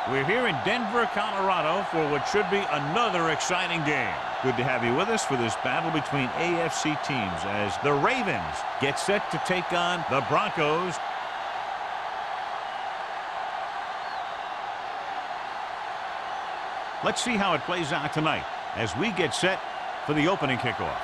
We're here in Denver, Colorado for what should be another exciting game. Good to have you with us for this battle between AFC teams as the Ravens get set to take on the Broncos. Let's see how it plays out tonight as we get set for the opening kickoff.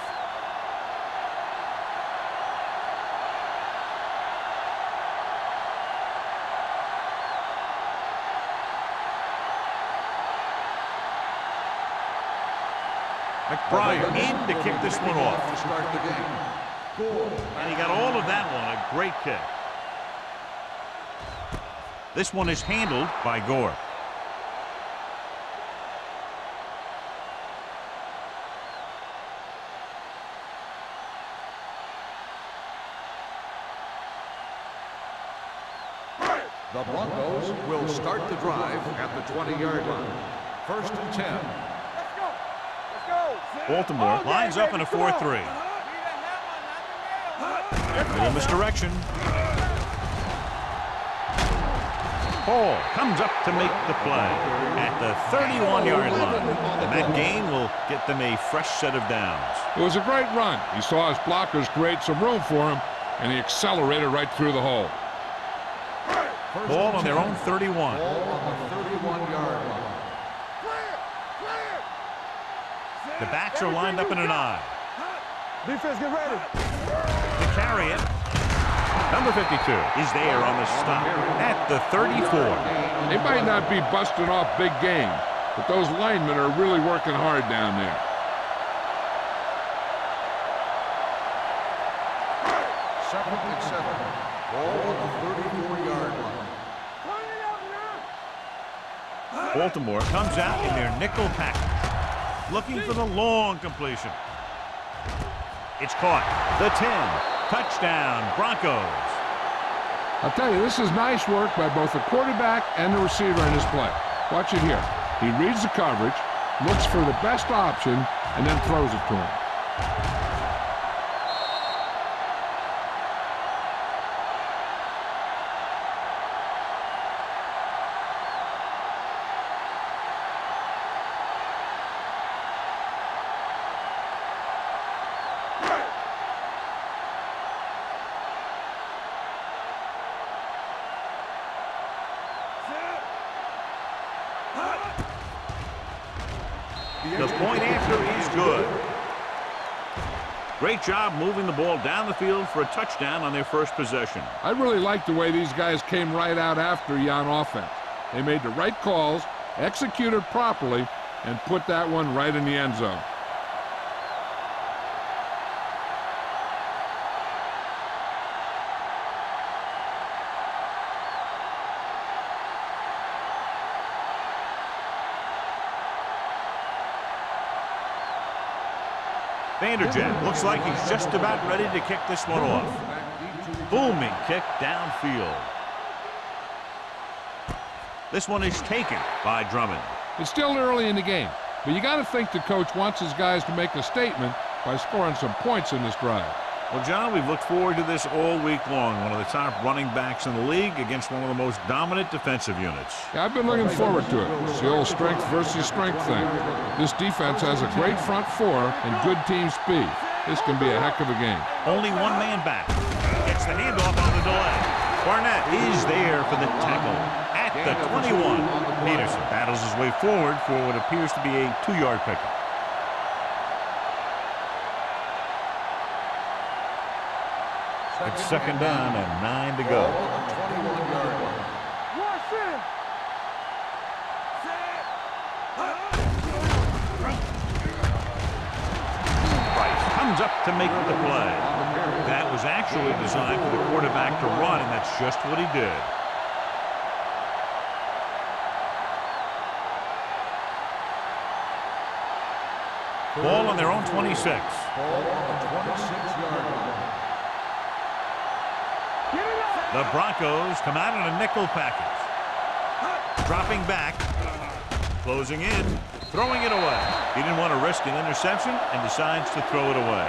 McBride in to kick this one off. And he got all of that one. A great kick. This one is handled by Gore. The Broncos will start the drive at the 20-yard line. 1st and 10. Baltimore lines up in a 4-3. Little misdirection. Hall comes up to make the play at the 31-yard line. And that gain will get them a fresh set of downs. It was a great run. He saw his blockers create some room for him, and he accelerated right through the hole. Ball on their own 31. Ball on the 31-yard line. The backs are lined up in an I. Defense, get ready. To carry it. Number 52 is there on the stop at the 34. They might not be busting off big games, but those linemen are really working hard down there. Second and 7. Ball on the 34-yard line. Baltimore comes out in their nickel package, looking for the long completion. It's caught. The 10. Touchdown, Broncos. I'll tell you, this is nice work by both the quarterback and the receiver in his play. Watch it here. He reads the coverage, looks for the best option, and then throws it to him. The point after is good. Great job moving the ball down the field for a touchdown on their first possession. I really like the way these guys came right out after you on offense. They made the right calls, executed properly, and put that one right in the end zone. Vanderjagt looks like he's just about ready to kick this one off. Booming kick downfield. This one is taken by Drummond. It's still early in the game, but you got to think the coach wants his guys to make a statement by scoring some points in this drive. Well, John, we've looked forward to this all week long. One of the top running backs in the league against one of the most dominant defensive units. Yeah, I've been looking forward to it. It's the old strength versus strength thing. This defense has a great front four and good team speed. This can be a heck of a game. Only one man back. Gets the handoff on the delay. Barnett is there for the tackle at the 21. Peterson battles his way forward for what appears to be a 2-yard pickup. It's second down and 9 to go. Price comes up to make the play. That was actually designed for the quarterback to run, and that's just what he did. Ball on their own 26. Ball on the 26-yard line. The Broncos come out in a nickel package. Dropping back. Closing in. Throwing it away. He didn't want to risk an interception and decides to throw it away.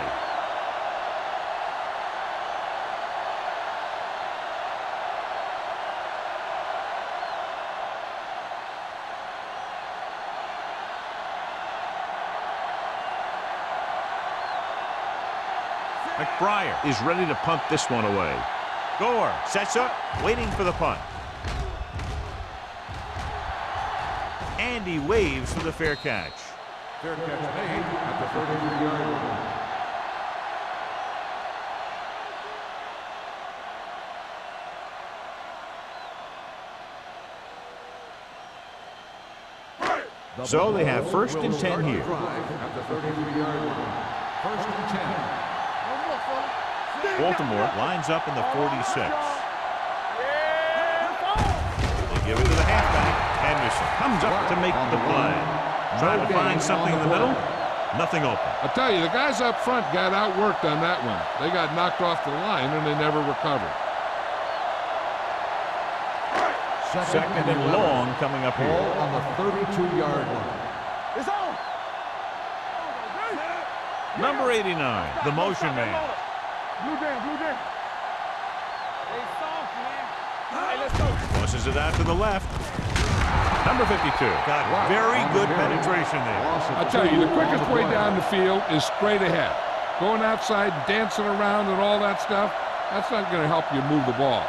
McBriar is ready to punt this one away. Gore sets up, waiting for the punt. And he waves for the fair catch. Fair catch made at the 33-yard line. So they have first and 10 here. At the 33-yard line. First and 10. Baltimore lines up in the 46. They give it to the halfback. Henderson comes up to make the play. Trying to find something in the middle. Nothing open. I'll tell you, the guys up front got outworked on that one. They got knocked off the line and they never recovered. Second and long coming up here. Ball on the 32-yard line. It's on. Number 89, the motion man. Blue down, blue down. Hey, soft, man. Hey, let's go. Pushes it out to the left. Number 52. Got very good penetration there. I'll tell you, the quickest way down the field is straight ahead. Going outside, dancing around and all that stuff, that's not going to help you move the ball.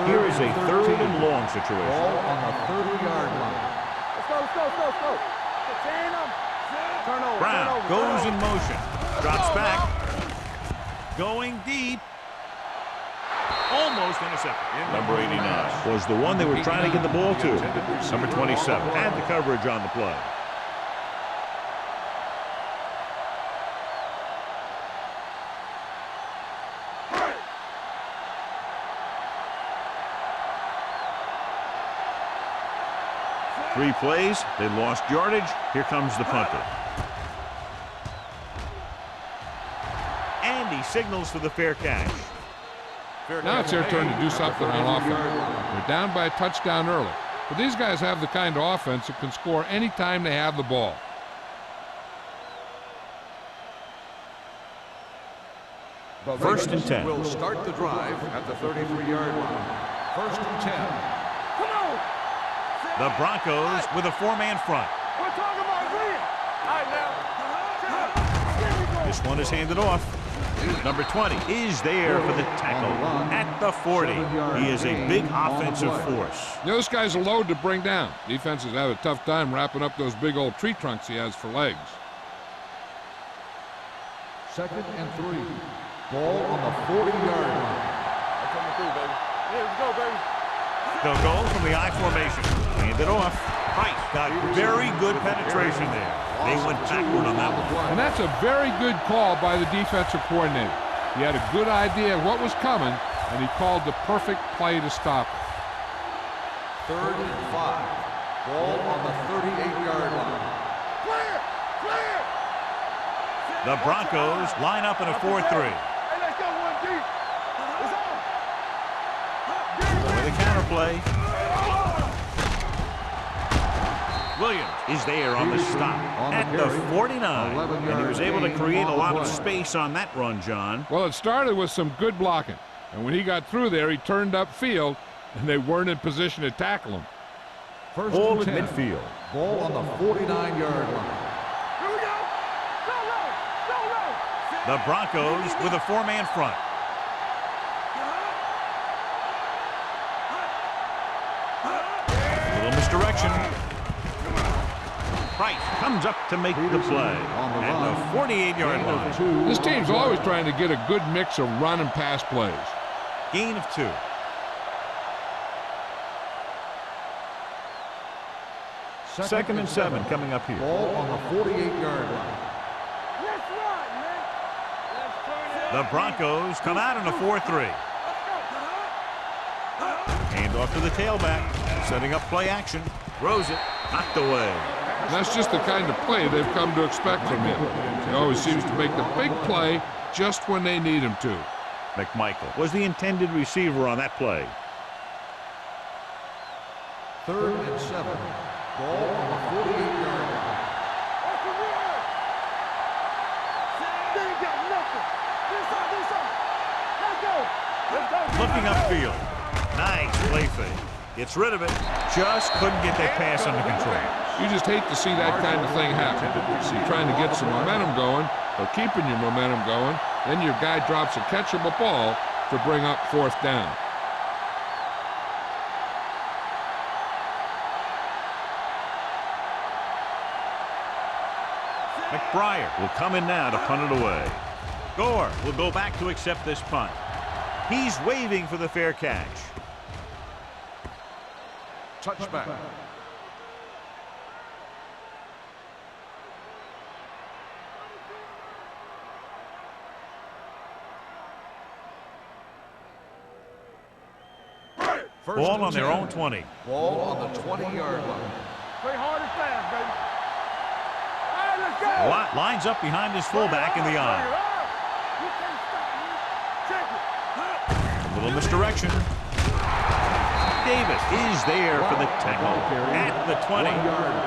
Here is a third and long situation. Ball on the 30-yard line. Let's go, let's go, let's go, let's go. Turnover. Brown goes in motion. Drops back. Going deep. Almost intercepted. Number 89 was the one they were trying to get the ball to. Number 27 had the coverage on the play. Three plays, they lost yardage. Here comes the punter. And he signals for the fair catch. Now it's their turn to do something on offense. They're down by a touchdown early. But these guys have the kind of offense that can score any time they have the ball. First and 10. Will start the drive at the 33-yard line. First and 10. The Broncos with a four-man front. We're talking about win. All right, now. This one is handed off. Number 20 is there for the tackle at the 40. He is a big offensive force. You know, this guy's a load to bring down. Defenses have a tough time wrapping up those big old tree trunks he has for legs. Second and 3. Ball on the 40-yard line. Coming through, baby. Yeah, let's go, baby. They'll go from the I formation. Hand it off. Price got very good penetration there. They went backward on that one. And that's a very good call by the defensive coordinator. He had a good idea of what was coming, and he called the perfect play to stop it. Third and 5. Ball on the 38-yard line. Clear! Clear! The Broncos line up in a 4-3. Hey, let's go one deep. It's on. With a counterplay. Williams is there on the stop at the 49. And he was able to create a lot of space on that run, John. Well, it started with some good blocking. And when he got through there, he turned upfield, and they weren't in position to tackle him. First Ball and at 10. midfield. Ball on the 49-yard line. Here we go. Go low. Go low. The Broncos with a four-man front. A little misdirection. Price comes up to make the play at the 48-yard line. This team's always trying to get a good mix of run and pass plays. Gain of 2. Second and 7 coming up here. Ball on the 48-yard line. Let's run, man. Let's turn it. The Broncos come out in a 4-3. Hand off to the tailback. Setting up play action. Throws it. Knocked away. And that's just the kind of play they've come to expect from him. He always seems to make the big play just when they need him to. McMichael was the intended receiver on that play. Third and 7. Ball on the 48-yard line. That's the run. They ain't got nothing. This up, this up. Let's go. Let's go. Looking upfield. Nice play fake. Gets rid of it. Just couldn't get that pass under control. You just hate to see that kind of thing happen. See, trying to get some momentum going, So keeping your momentum going, then your guy drops a catchable ball to bring up 4th down. McBriar will come in now to punt it away. Gore will go back to accept this punt. He's waving for the fair catch. Touchback. Ball on their own 20. Ball on the 20-yard line. Play hard and fast, baby. All right, let's go. Lines up behind his fullback in the eye. You can't stop me. Check it. A little misdirection. Davis is there for the tackle at the 20.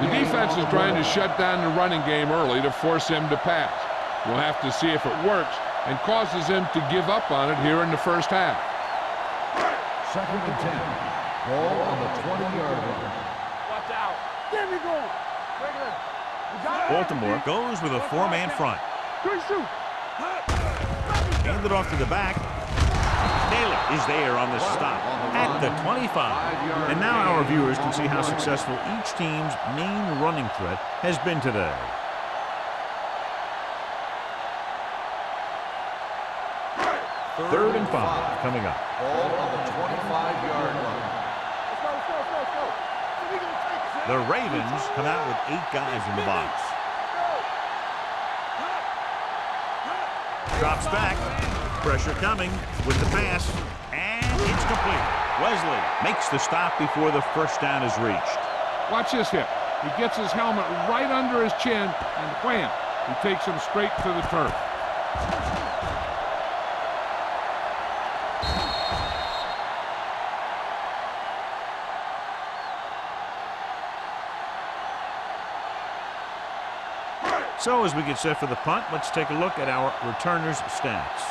The defense is trying to shut down the running game early to force him to pass. We'll have to see if it works and causes him to give up on it here in the first half. 2nd and 10. Ball on the 20-yard line. Watch out. There we go. Regular. You got it? Baltimore goes with a 4-man front. Good shoot. Hand it off to the back. Taylor is there on the stop at the 25. And now our viewers can see how successful each team's main running threat has been today. Third and 5 coming up. Ball on the 25-yard line. Let's go. So we gonna take it. The Ravens come out with 8 guys in the box. Drops back. Pressure coming with the pass. And it's complete. Wesley makes the stop before the first down is reached. Watch this hit. He gets his helmet right under his chin, and wham! He takes him straight to the turf. So as we get set for the punt, let's take a look at our returners' stats.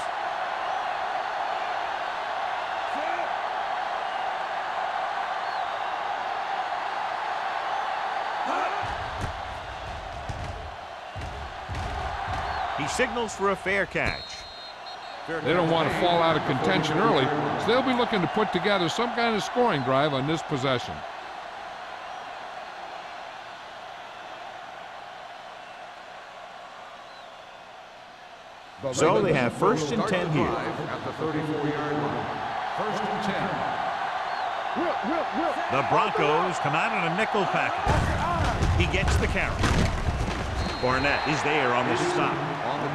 He signals for a fair catch. They don't want to fall out of contention early, so they'll be looking to put together some kind of scoring drive on this possession. So they have 1st and 10 here. At the 34-yard line. 1st and 10. The Broncos come out in a nickel package. He gets the carry. Barnett is there on the stop.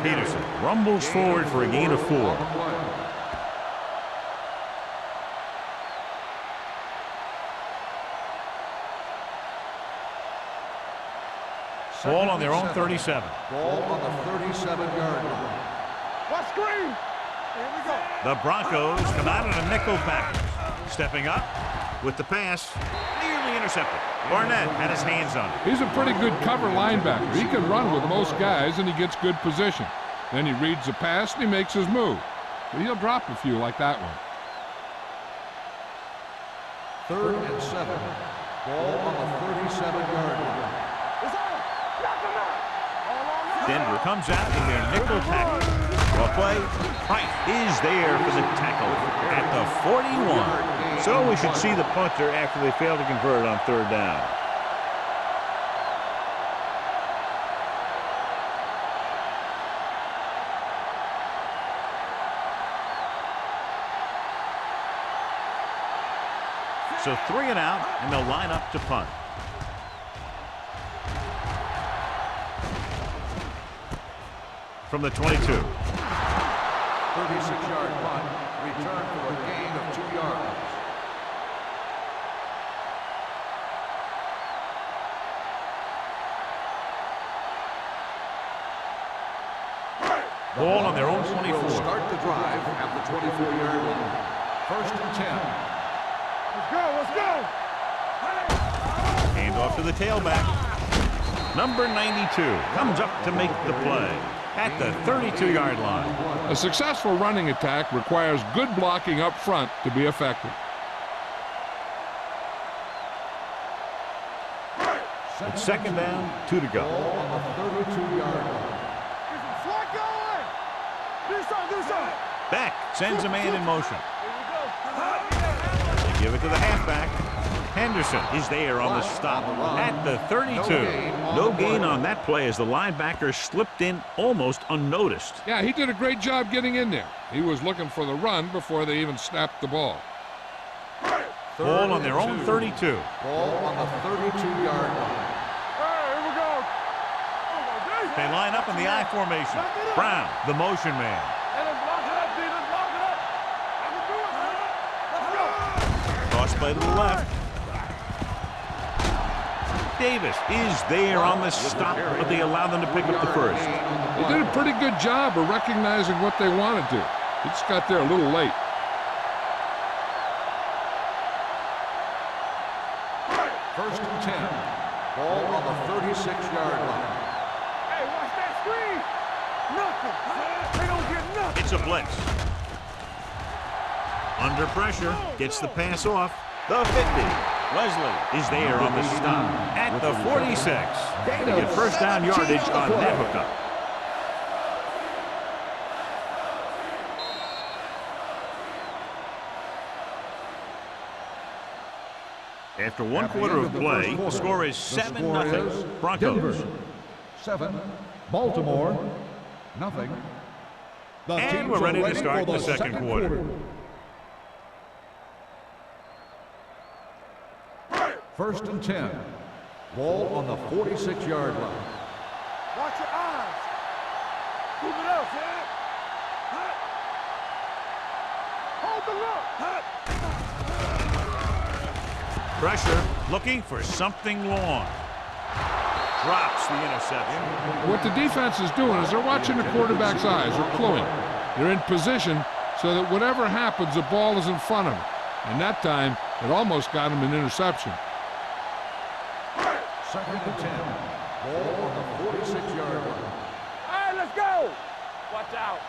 Peterson rumbles forward for a gain of 4. Ball on their own 37. Ball on the 37-yard line. What screen? Here we go. The Broncos come out in a nickel package. Stepping up with the pass. Nearly intercepted. Barnett had his hands on it. He's a pretty good cover linebacker. He can run with most guys, and he gets good position. Then he reads the pass, and he makes his move. But he'll drop a few like that one. 3rd and 7. Ball on the 37-yard line. It's on. Knock him out. All on now. Denver comes out in their nickel package. Well play. Hite is there for the tackle at the 41. So we should see the punter after they fail to convert on 3rd down. So 3 and out, and they'll line up to punt. From the 22. 36-yard punt. Return for a gain of 2 yards. Ball on their own 24. Will start the drive at the 24-yard line. 1st and 10. Let's go. Hand off to the tailback. Number 92 comes up to make the play at the 32-yard line. A successful running attack requires good blocking up front to be effective. It's 2nd down, 2 to go. Ball on the 32-yard line. Flag Beck sends a man in motion. They give it to the halfback. Henderson is there on the stop at the 32. No gain on that play as the linebacker slipped in almost unnoticed. Yeah, he did a great job getting in there. He was looking for the run before they even snapped the ball. Ball on their own 32. Ball on the 32-yard line. They line up in the I formation. Brown, the motion man. Cross play to the left. Davis is there on the stop, but they allow them to pick up the first. They did a pretty good job of recognizing what they wanted to. He just got there a little late. First and 10. Ball on the 36-yard line. Hey, watch that screen. Nothing. They don't get nothing. It's a blitz. Under pressure, gets the pass off. The 50. Wesley is there on the stop at the 46. They get first down yardage on that hookup. After one quarter of play, the score is 7-0 Broncos. 7, Baltimore, nothing. And we're ready to start the second quarter. First and 10. Ball on the 46-yard line. Watch your eyes. Move it up, man. Hold the look. Pressure, looking for something long. Drops the interception. What the defense is doing is they're watching the quarterback's eyes. They're cluing. They're in position so that whatever happens, the ball is in front of them. And that time, it almost got him an interception. Second and 10. Ball on the 46-yard line. All right, let's go. Watch out.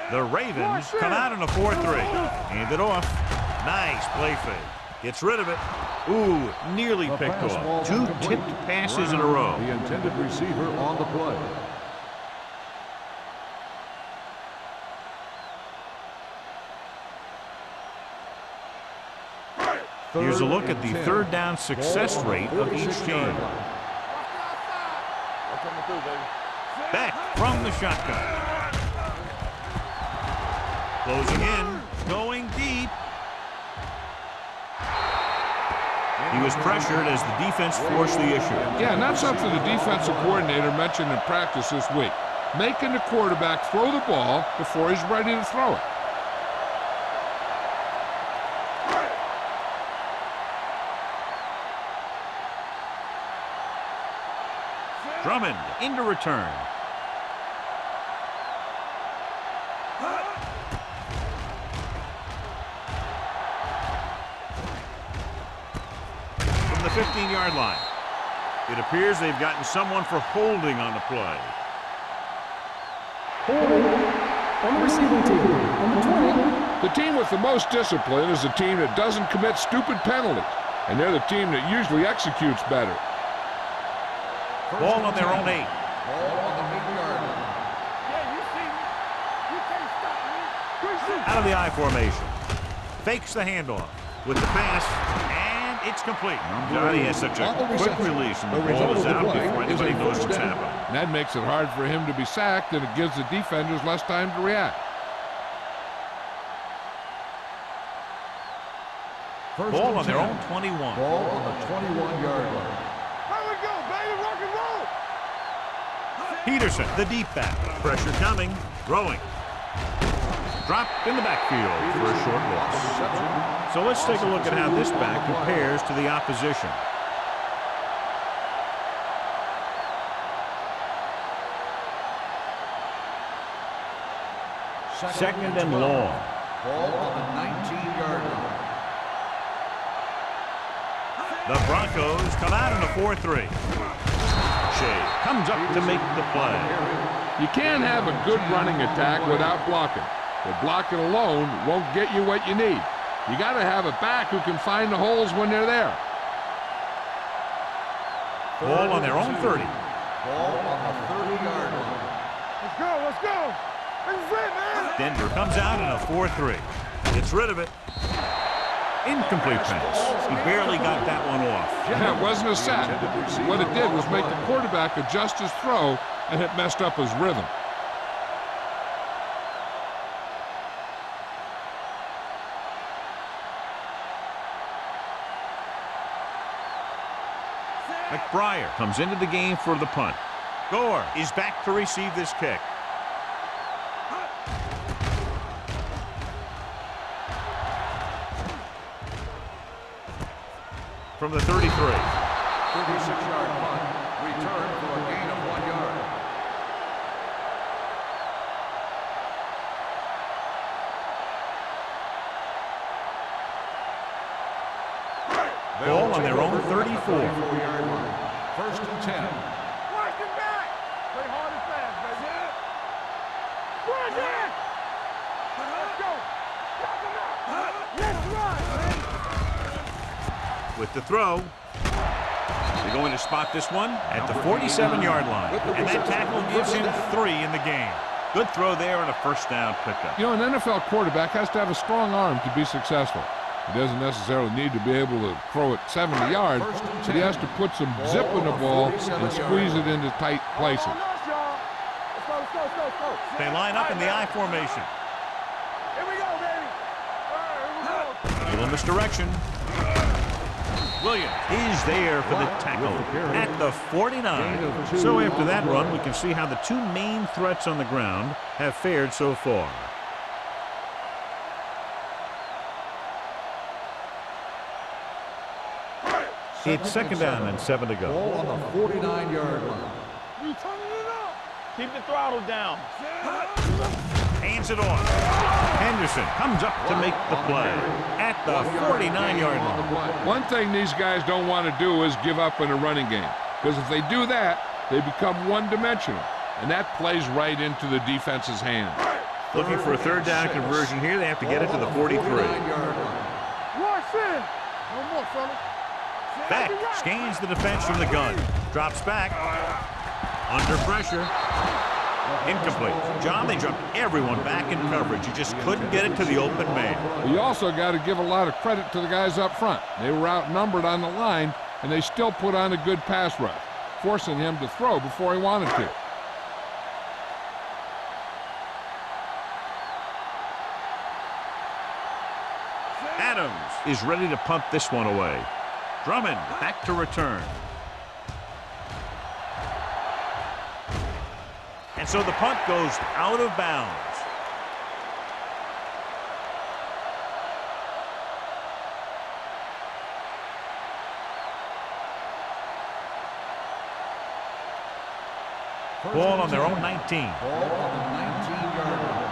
The Ravens come out in a 4-3. Hand it off. Nice play fake. Gets rid of it. Ooh, nearly picked off. Two tipped passes in a row. The intended receiver on the play. Here's a look at the third down success rate of each team. Back from the shotgun. Closing in, going deep. He was pressured as the defense forced the issue. Yeah, and that's something the defensive coordinator mentioned in practice this week. Making the quarterback throw the ball before he's ready to throw it. Drummond into return. From the 15-yard line. It appears they've gotten someone for holding on the play. Holding on the receiving team, number 20. The team with the most discipline is the team that doesn't commit stupid penalties, and they're the team that usually executes better. Ball on their own 8. Ball on the 8-yard line. Yeah, you see me. You can't stop me. Out of the I formation. Fakes the handoff with the pass, and it's complete. God, he has such a quick release, and the ball is out before anybody knows what's happened. And that makes it hard for him to be sacked, and it gives the defenders less time to react. Ball on their own 21. Ball on the 21-yard line. Here we go, baby. Rock and roll. Peterson, the deep back. Pressure coming. Throwing. Dropped in the backfield for a short loss. So let's take a look at how this back compares to the opposition. Second and long. Ball on the 19-yard line. The Broncos come out in a 4-3. Shea comes up to make the play. You can't have a good running attack without blocking. But blocking alone won't get you what you need. You got to have a back who can find the holes when they're there. Ball on their own 30. Ball on the 30-yard line. Let's go, let's go. Denver comes out in a 4-3. Gets rid of it. Incomplete pass. He barely got that one off. Yeah, it wasn't a sack. What it did was make the quarterback adjust his throw, and it messed up his rhythm. McBriar comes into the game for the punt. Gore is back to receive this kick. From the 33. 36-yard punt. Return for a gain of 1 yard. Ball on their own 34. 34-yard line. First and 10. Watch it back. Play hard and fast, baby. Run it. Let's go. Knock him out. Let's run. With the throw. They're going to spot this one at the 47-yard line. And that tackle gives him 3 in the game. Good throw there and a first down pickup. You know, an NFL quarterback has to have a strong arm to be successful. He doesn't necessarily need to be able to throw it 70 yards, but he has to put some zip in the ball and squeeze it into tight places. Let's go. They line up in the I formation. Here we go, baby. All right, here we go. Little misdirection. Williams is there for the tackle at the 49. So after that run, we can see how the two main threats on the ground have fared so far. It's second down and 7 to go. Ball on the 49-yard line. We turning it up. Keep the throttle down. Hands it off. Henderson comes up to make the play at the 49-yard line. One thing these guys don't want to do is give up in a running game, because if they do that, they become one-dimensional, and that plays right into the defense's hands. Looking for a third down conversion here. They have to get it to the 43. Watch in. No more, fellas. Beck scans the defense from the gun. Drops back. Under pressure. Incomplete. John, they dropped everyone back in coverage. You just couldn't get it to the open man. You also got to give a lot of credit to the guys up front. They were outnumbered on the line, and they still put on a good pass rush, forcing him to throw before he wanted to. Adams is ready to punt this one away. Drummond back to return. And so the punt goes out of bounds. Ball on their own 19. Ball on the 19-yard line.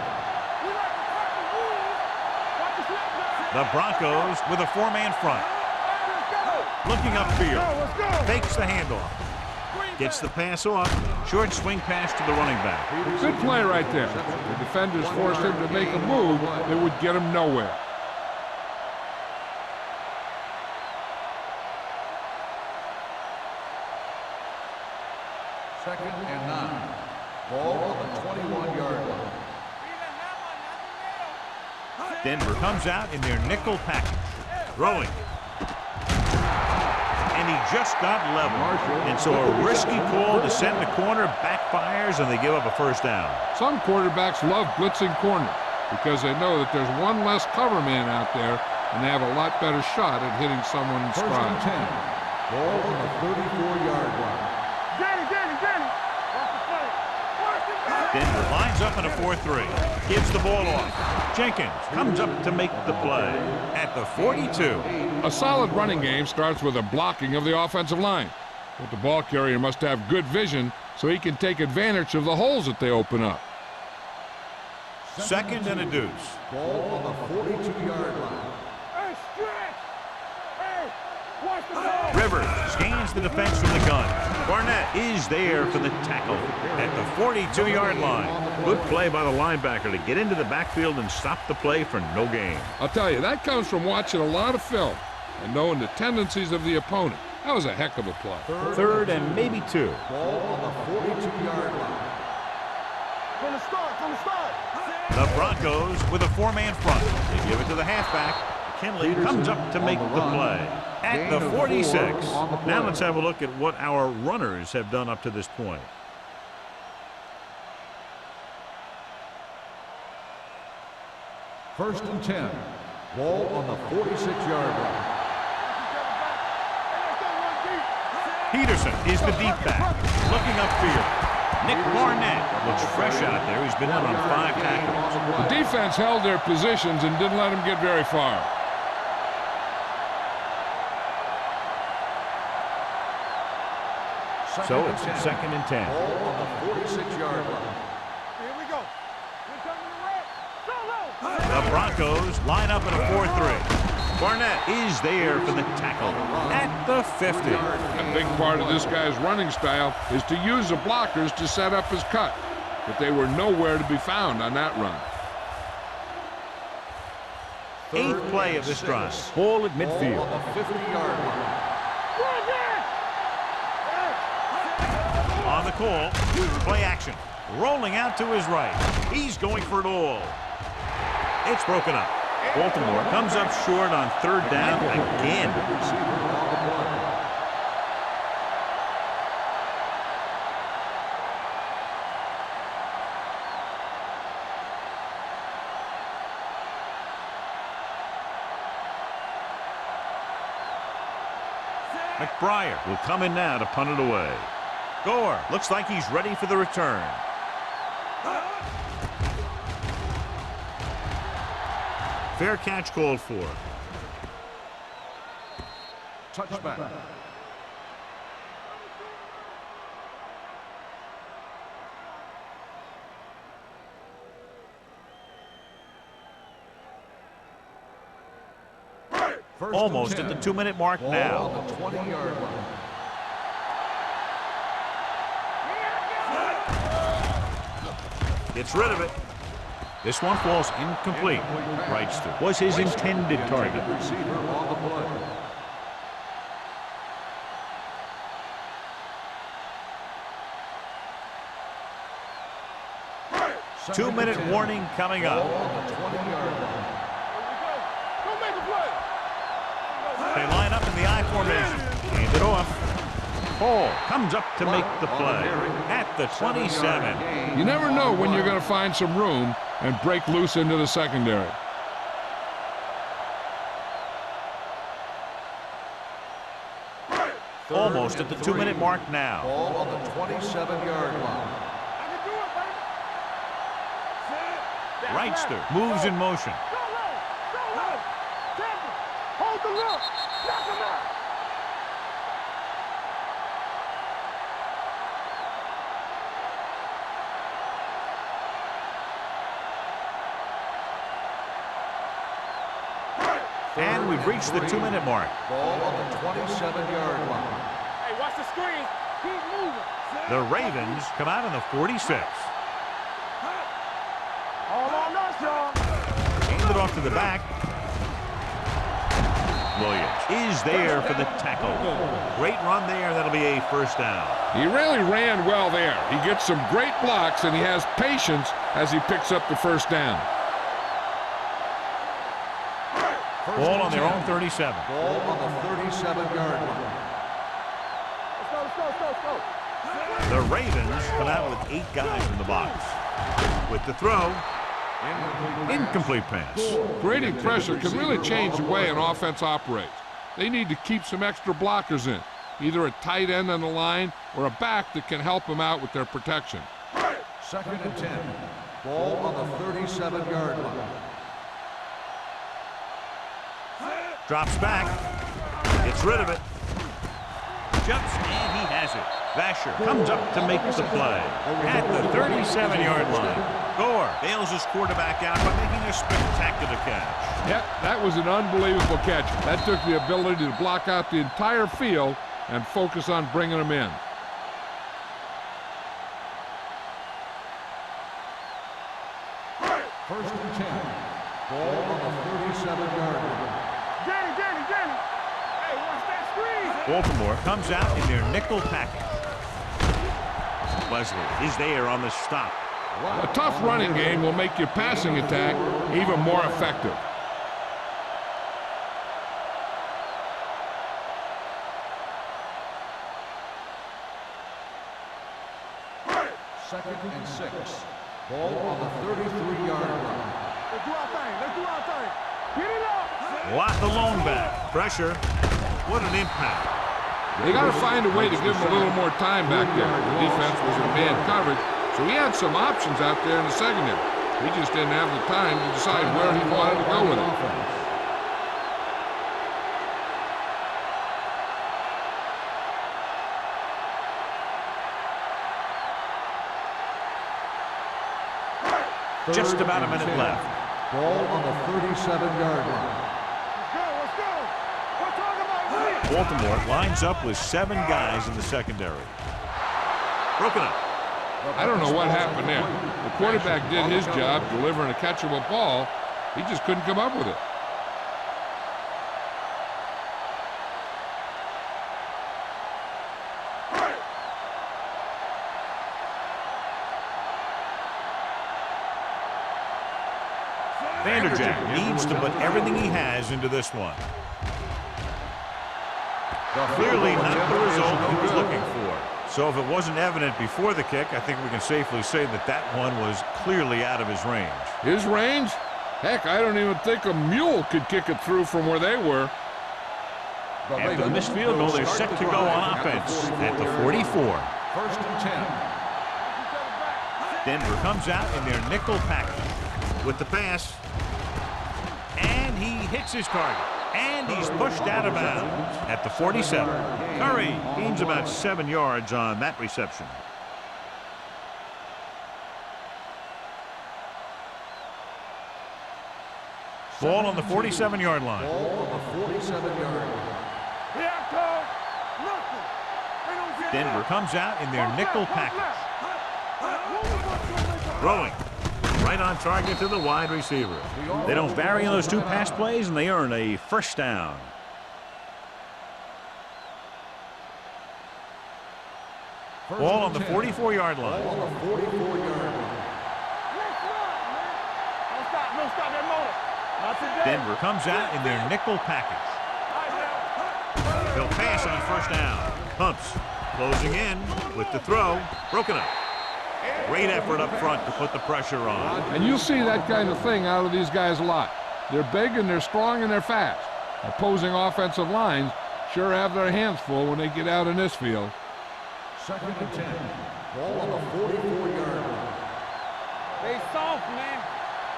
The Broncos with a four-man front. Looking upfield. Fakes the handoff. Gets the pass off. Short swing pass to the running back. Good play right there. The defenders forced him to make a move that would get him nowhere. Second and 9. Ball on the 21-yard line. Denver comes out in their nickel package. Throwing. And he just got level. And so a risky call to send the corner backfires, and they give up a first down. Some quarterbacks love blitzing corners because they know that there's one less cover man out there, and they have a lot better shot at hitting someone in First stride. and 10. Ball on the 34-yard line. Danny. Watch the play. Watch the play. Denver lines up in a 4-3. Gives the ball off. Jenkins comes up to make the play at the 42. A solid running game starts with a blocking of the offensive line. But the ball carrier must have good vision so he can take advantage of the holes that they open up. Second and a deuce. Ball on the 42-yard line. Hey, stretch. Hey, watch the ball. Rivers scans the defense from the gun. Barnett is there for the tackle at the 42-yard line. Good play by the linebacker to get into the backfield and stop the play for no gain. I'll tell you, that comes from watching a lot of film and knowing the tendencies of the opponent. That was a heck of a play. Third and maybe 2. Ball on the 42-yard line. From the start, from the start. The Broncos with a four-man front. They give it to the halfback. Kinley comes up to make the play at the 46. Now let's have a look at what our runners have done up to this point. First and 10. Ball on the 46-yard line. Peterson is the deep back. Looking upfield. Nick Barnett looks fresh out there. He's been out on 5 tackles. The defense held their positions and didn't let him get very far. So it's second and 10. Ball on the 46-yard line. Here we go. We're coming to red. Solo. The Broncos line up in a 4-3. Barnett is there for the tackle at the 50. A big part of this guy's running style is to use the blockers to set up his cut, but they were nowhere to be found on that run. 8th play of this drive. Ball at midfield. Ball on the 50-yard line. On the call, play action. Rolling out to his right. He's going for it all. It's broken up. Baltimore comes up short on 3rd down again. McBriar will come in now to punt it away. Gore looks like he's ready for the return. Fair catch called for. Touchback. Almost at the 2-minute mark now. On the 20-yard line. Gets rid of it. This one falls incomplete. Wrightster was his intended target. Receiver on the play. 2-minute warning coming up. Ball on the 20-yard line. Don't make a play. They line up in the I formation. Hand it off. Hall comes up to make the play at the 27. You never know when you're going to find some room and break loose into the secondary. Almost at the 2-minute mark now. Ball on the 27-yard line. I can do it, baby. Wrightster moves in motion. Solo. Solo. Temple. Hold the look. Knock him out. And we've reached the 2-minute mark. Ball on the 27-yard line. Hey, watch the screen. Keep moving. The Ravens come out in the 46. All on us, y'all. Hand it off to the back. Williams is there for the tackle. Great run there. That'll be a first down. He really ran well there. He gets some great blocks, and he has patience as he picks up the first down. Ball on their own 37. Ball on the 37-yard line. Let's go. The Ravens come out with 8 guys in the box. With the throw, incomplete pass. Creating pressure can really change the way an offense operates. They need to keep some extra blockers in, either a tight end on the line or a back that can help them out with their protection. 2nd and 10. Ball on the 37-yard line. Drops back. Gets rid of it. Jumps, and he has it. Vasher comes up to make the play at the 37-yard line. Gore bails his quarterback out by making a spectacular catch. Yep, that was an unbelievable catch. That took the ability to block out the entire field and focus on bringing them in. First and 10. Ball on the 37-yard line. Danny. Hey, watch that screen. Baltimore comes out in their nickel package. Wesley is there on the stop. A tough running game will make your passing attack even more effective. Second and 6. Ball on the 33-yard line. Let's do our thing. Let's do our thing. Get it up. Lock the lone back. Pressure. What an impact. They got to find a way to give him a little more time back there. The defense was in man coverage, so he had some options out there in the secondary. He just didn't have the time to decide where he wanted to go with it. Just about a minute left. Ball on the 37-yard line. Let's go. We're talking about Baltimore lines up with 7 guys in the secondary. Broken up. I don't know what happened there. The quarterback did his job delivering a catchable ball. He just couldn't come up with it. Vanderjack needs to put everything he has into this one. Clearly not the result he was looking for. So if it wasn't evident before the kick, I think we can safely say that that one was clearly out of his range. His range? Heck, I don't even think a mule could kick it through from where they were. After the missed field goal, they're set to go on offense at the 44. First and 10. Denver comes out in their nickel package with the pass. And he hits his target. And he's pushed out of bounds at the 47. Curry gains about 7 yards on that reception. Ball on the 47-yard line. Ball on the 47-yard line. Denver comes out in their nickel package. Throwing. Right on target to the wide receiver. They don't vary in those 2 pass plays, and they earn a first down. Ball on the 44-yard line. Ball on the 44-yard line. Don't stop that motor. Not today. Denver comes out in their nickel package. They'll pass on first down. Pumps. Closing in with the throw. Broken up. Great effort up front to put the pressure on. And you'll see that kind of thing out of these guys a lot. They're big and they're strong and they're fast. Opposing offensive lines sure have their hands full when they get out in this field. Second and 10. Ball on the 44-yard line. Stay soft, man.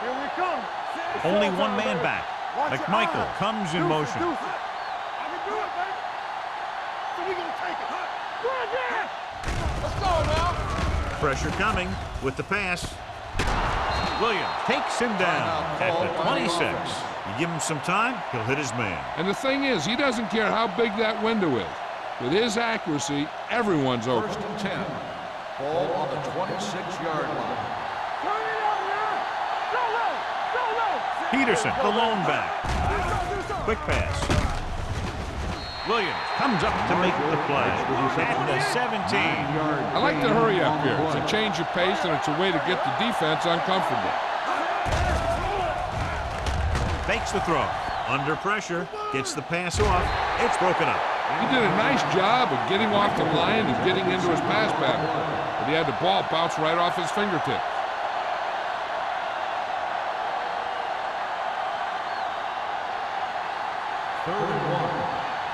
Here we come. Only one man back. McMichael comes in motion. I can do it, baby. So we gonna take it. Go again. Let's go now. Pressure coming with the pass. Williams takes him down at the 26. You give him some time, he'll hit his man. And the thing is, he doesn't care how big that window is. With his accuracy, everyone's open. First and 10. Ball on the 26-yard line. Turn it up now. Go low. Go low. Peterson, the lone back. Quick pass. Williams comes up to make the play at the 17. I like to hurry up here. It's a change of pace, and it's a way to get the defense uncomfortable. Fakes the throw. Under pressure. Gets the pass off. It's broken up. He did a nice job of getting off the line and getting into his pass pattern, but he had the ball bounce right off his fingertips. Third and 1.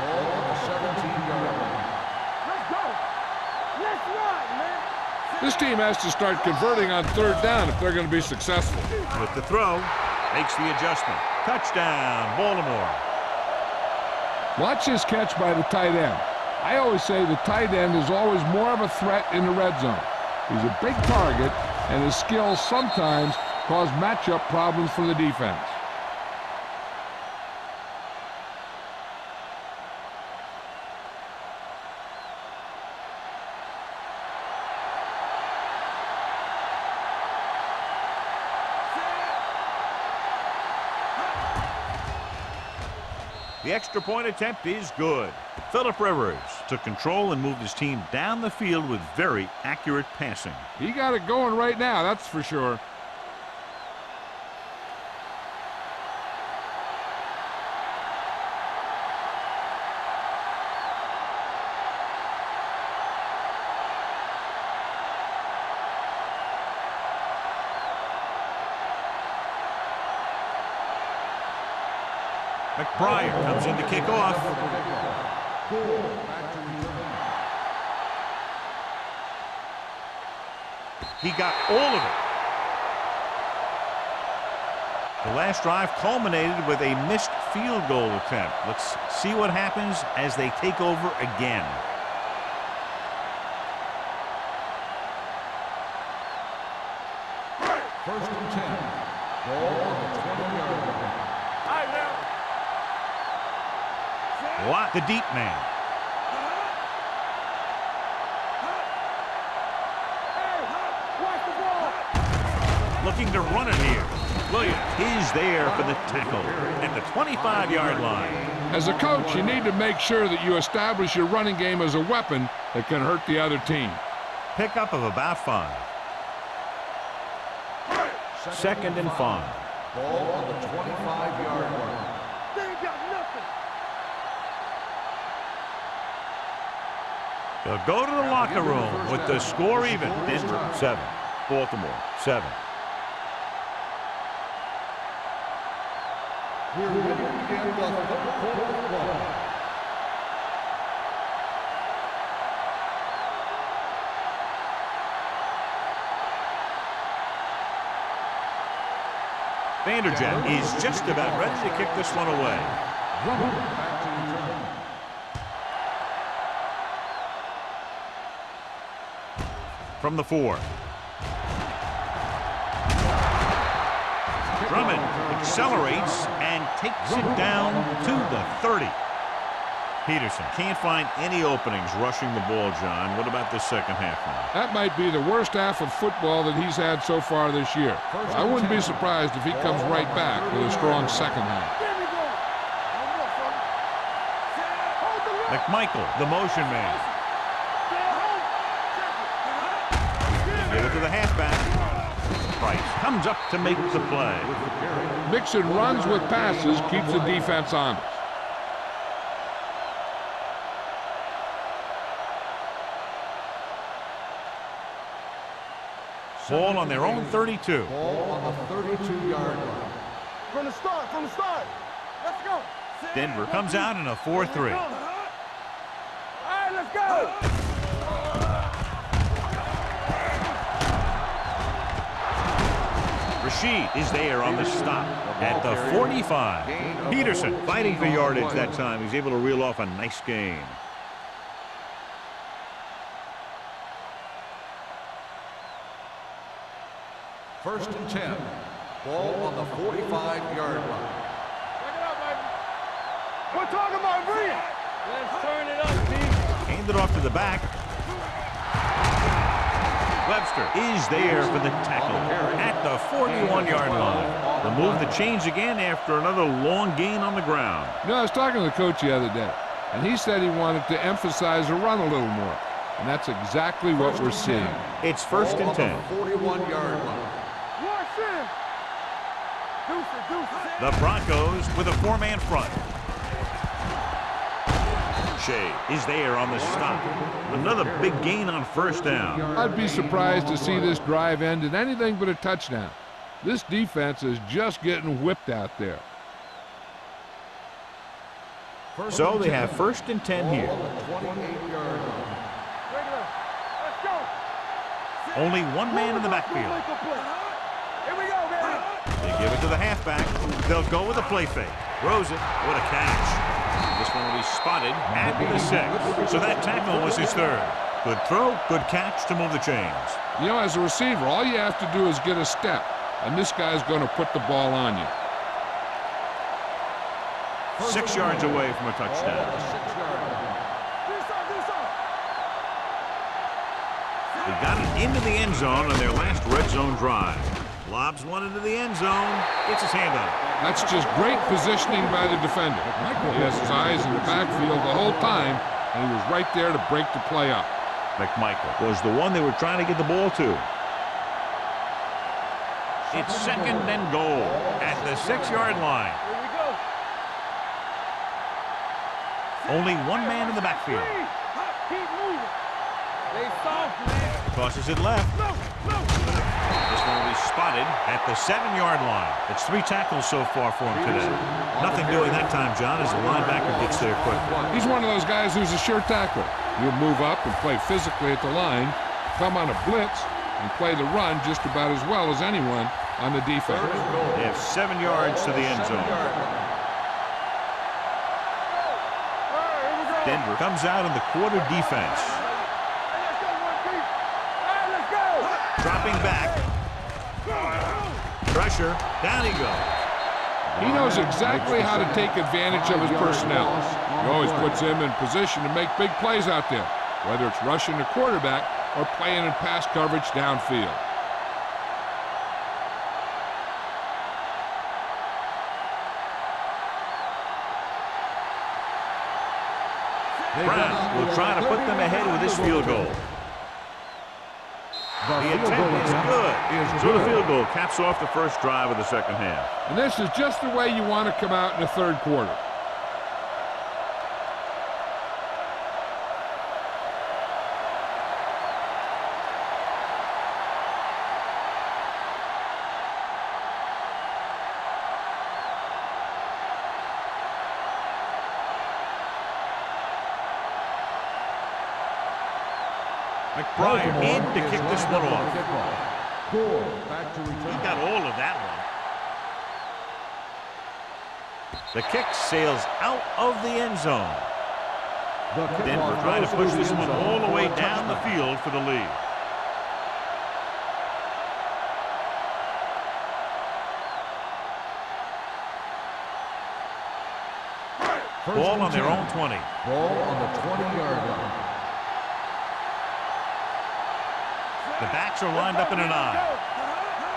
Ball on the 17-yard line. Let's go. Let's run, man. This team has to start converting on third down if they're going to be successful. With the throw. Makes the adjustment. Touchdown, Baltimore. Watch this catch by the tight end. I always say the tight end is always more of a threat in the red zone. He's a big target, and his skills sometimes cause matchup problems for the defense. The extra point attempt is good. Phillip Rivers took control and moved his team down the field with very accurate passing. He got it going right now, that's for sure. McBride comes in to kick off. He got all of it. The last drive culminated with a missed field goal attempt. Let's see what happens as they take over again. First and 10. Ball on the 20-yard line. Watt, the deep man. Looking to run it here. Williams is there for the tackle at the 25-yard line. As a coach, you need to make sure that you establish your running game as a weapon that can hurt the other team. Pickup of about 5. Second and 5. Ball on the 25-yard line. They ain't got nothing. They'll go to the locker room with the score even. Denver 7, Baltimore 7. We're ready to begin the third quarter. Vanderjagt is just about ready to kick this one away. From the 4. Drummond accelerates and takes it down to the 30. Peterson can't find any openings rushing the ball, John. What about this second half now? That might be the worst half of football that he's had so far this year. I wouldn't be surprised if he comes right back with a strong second half. McMichael, the motion man. Give it to the halfback. Price comes up to make the play. Mixing runs with passes keeps the defense honest. Ball on their own 32. Ball on the 32-yard line. From the start. Let's go. Denver comes out in a 4-3. All right, let's go. Rashid is there on the stop at the 45. Peterson fighting for yardage that time. He's able to reel off a nice gain. First and 10. Ball on the 45-yard line. Check it out, baby. We're talking about Bree. Let's turn it up, Pete. Hand it off to the back. Webster is there for the tackle at the 41-yard line. The move that changed again after another long gain on the ground. You know, I was talking to the coach the other day, and he said he wanted to emphasize the run a little more. And that's exactly what we're seeing. It's first and 10. 41-yard line. The Broncos with a 4-man front. Shea is there on the stop. Another big gain on first down. I'd be surprised to see this drive end in anything but a touchdown. This defense is just getting whipped out there. So they have first and 10 here. Only one man in the backfield. Here we go, baby. They give it to the halfback. They'll go with a play fake. Throws it. What a catch. This one will be spotted at the 6. So that tackle was his third. Good throw, good catch to move the chains. You know, as a receiver, all you have to do is get a step, and this guy's going to put the ball on you. 6 yards away from a touchdown. They got it into the end zone on their last red zone drive. Lobs one into the end zone. Gets his hand on it. That's just great positioning by the defender. He has his eyes in the backfield the whole time, and he was right there to break the play up. McMichael was the one they were trying to get the ball to. It's second and goal at the 6-yard line. Here we go. Only one man in the backfield. Keep moving. They soft, man. Tosses it left. This one will be spotted at the 7-yard line. It's 3 tackles so far for him today. Nothing doing that time, John, as the linebacker gets there quick. He's one of those guys who's a sure tackler. He'll move up and play physically at the line, come on a blitz, and play the run just about as well as anyone on the defense. They have 7 yards to the end zone. Denver comes out in the quarter defense. Dropping back. Pressure. Down he goes. He knows exactly how to take advantage of his personnel. He always puts him in position to make big plays out there, whether it's rushing the quarterback or playing in pass coverage downfield. Brown will try to put them ahead with this field goal. The attempt is good. So the field goal caps off the first drive of the second half. And this is just the way you want to come out in the third quarter. McBride in to kick this one off. Back to return. He got all of that one. The kick sails out of the end zone. Denver trying to push this one all the way down the field for the lead. Ball on their own 20. Ball on the 20-yard line. The backs are lined up in an eye.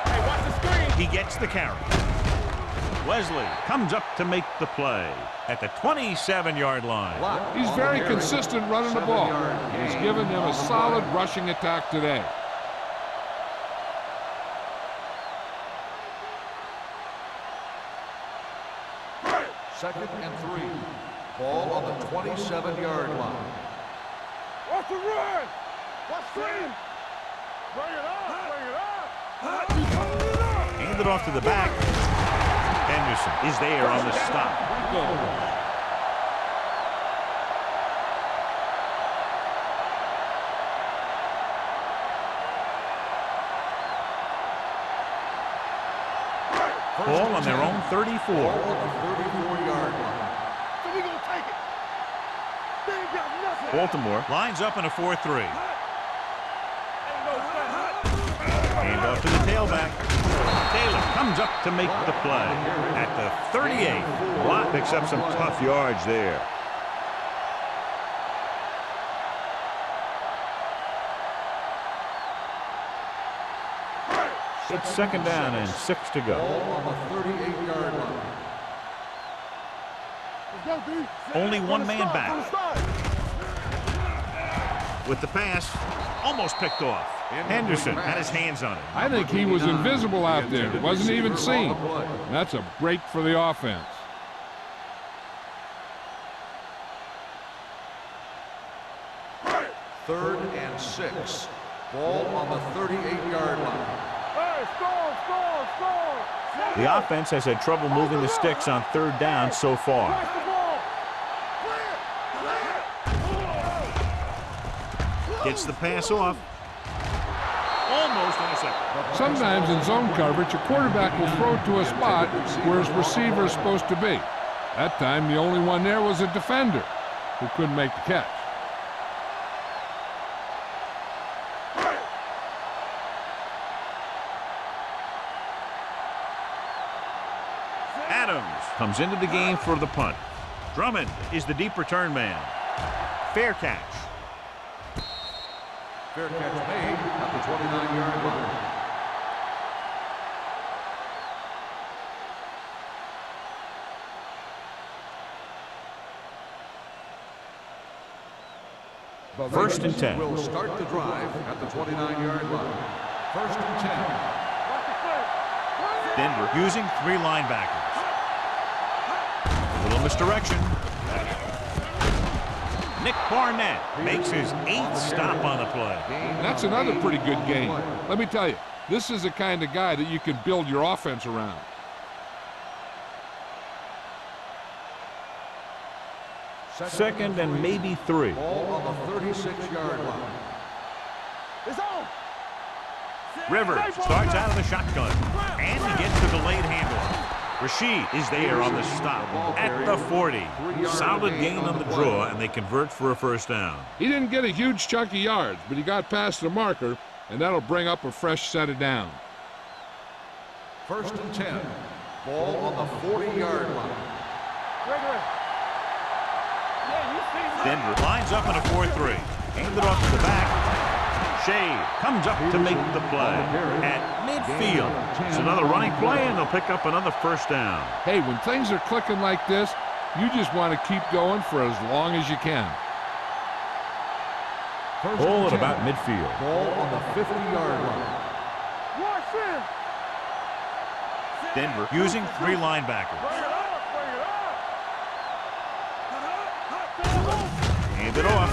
Hey, watch the screen. He gets the carry. Wesley comes up to make the play at the 27-yard line. He's very consistent running the ball. He's given them a solid rushing attack today. Second and 3. Ball on the 27-yard line. Watch the run. Watch screen. Bring it up. Bring it up. Hand it off to the back. Henderson is there on the stop. Ball on their own 34. Ball on the 34-yard line. So we gonna take it. They ain't got nothing. Baltimore lines up in a 4-3. Ain't no Hand off to the tailback. Taylor comes up to make the play at the 38. Watt picks up some tough yards there. It's second down and 6 to go. Ball on the 38-yard line. Let's go, D. Only one man back. With the pass, almost picked off. Henderson had his hands on it. I think he was invisible out there. Wasn't even seen. That's a break for the offense. Third and 6. Ball on the 38-yard line. Hey, score. The offense has had trouble moving the sticks on third down so far. Watch the ball. Gets the pass off. Almost intercepted. Sometimes in zone coverage, a quarterback will throw to a spot where his receiver is supposed to be. That time, the only one there was a defender who couldn't make the catch. Adams comes into the game for the punt. Drummond is the deep return man. Fair catch. Fair catch made at the 29-yard line. The First and Ravens 10. will start the drive at the 29-yard line. First and 10. Denver using 3 linebackers. Little misdirection. Nick Barnett makes his 8th stop on the play. That's another pretty good game. Let me tell you, this is the kind of guy that you can build your offense around. Second and maybe 3. Ball on the 36-yard line. It's on. Rivers starts out of the shotgun, and he gets the delayed handoff. Rashid is there on the stop at the 40. Solid gain on the draw, and they convert for a first down. He didn't get a huge chunk of yards, but he got past the marker, and that'll bring up a fresh set of down. First and 10. Ball on the 40-yard line. Denver lines up in a 4-3. Hand it off to the back. Shea comes up to make the play at midfield. It's another running play, and they'll pick up another first down. Hey, when things are clicking like this, you just want to keep going for as long as you can. Ball at about midfield. Ball on the 50-yard line. Watch him. Denver using 3 linebackers. Hand it off.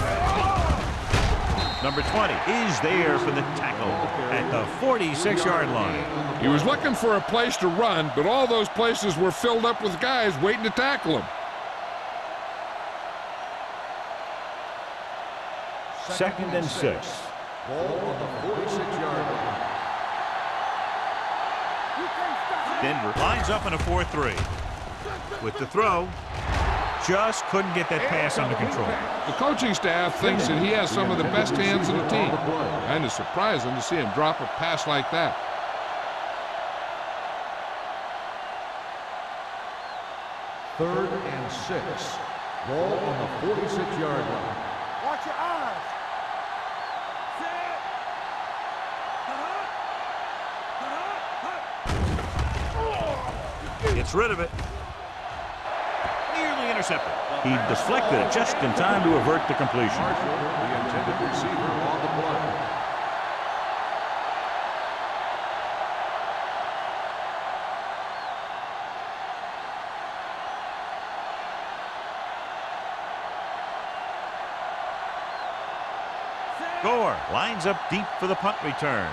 Number 20 is there for the tackle at the 46-yard line. He was looking for a place to run, but all those places were filled up with guys waiting to tackle him. Second and 6. Ball on the 46-yard line. Denver lines up in a 4-3. With the throw, just couldn't get that pass under control. The coaching staff thinks that he has some of the best hands in the team. Kind of surprising to see him drop a pass like that. Third and 6. Ball on the 46-yard line. Watch your eyes. Gets rid of it. Nearly intercepted. He deflected it just in time to avert the completion. The intended receiver on the play. Gore lines up deep for the punt return.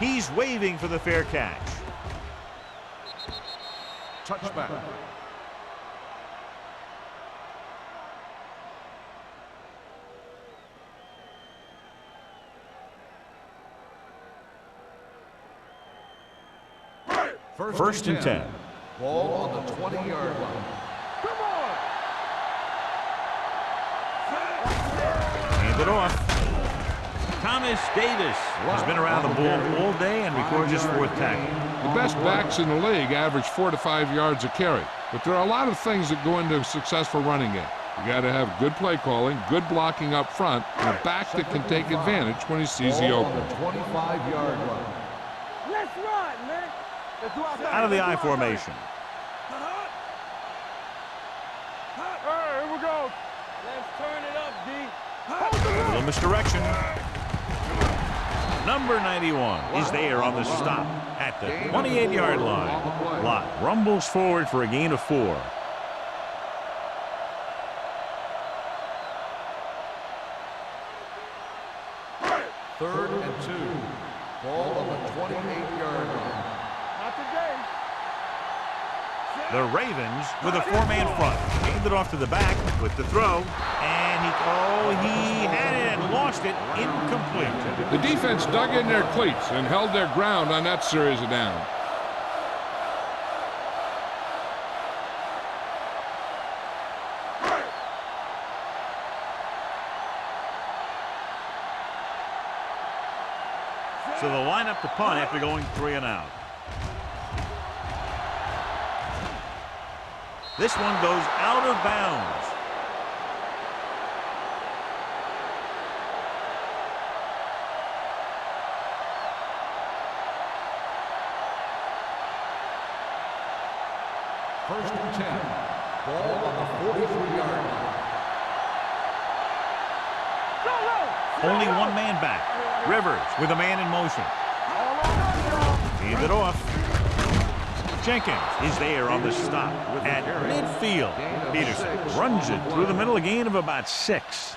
He's waving for the fair catch. Touchback. First and 10. Ball on the 20-yard line. Come on. Hand it off. Thomas Davis has been around the ball all day and records his 4th tackle. The best backs in the league average 4 to 5 yards a carry, but there are a lot of things that go into a successful running game. You got to have good play calling, good blocking up front, and a back that can take advantage when he sees the Ball on opening. the 25-yard line. Let's run, man. Let's do outside. Out of the I formation. Here we go. Let's turn it up, D. A little misdirection. Number 91 is there on the stop at the 28-yard line. Lott rumbles forward for a gain of 4. Third and 2. Ball on the 28-yard line. Not today. The Ravens with a 4-man front. Handed off to the back with the throw. And he had it and lost it. Incomplete. The defense dug in their cleats and held their ground on that series of downs. So they'll line up the punt after going 3 and out. This one goes out of bounds. First and 10. Ball on the 43-yard line. Only one man back. Rivers with a man in motion. Hand it off. Jenkins is there on the stop at midfield. Peterson runs it through the middle, a gain of about 6.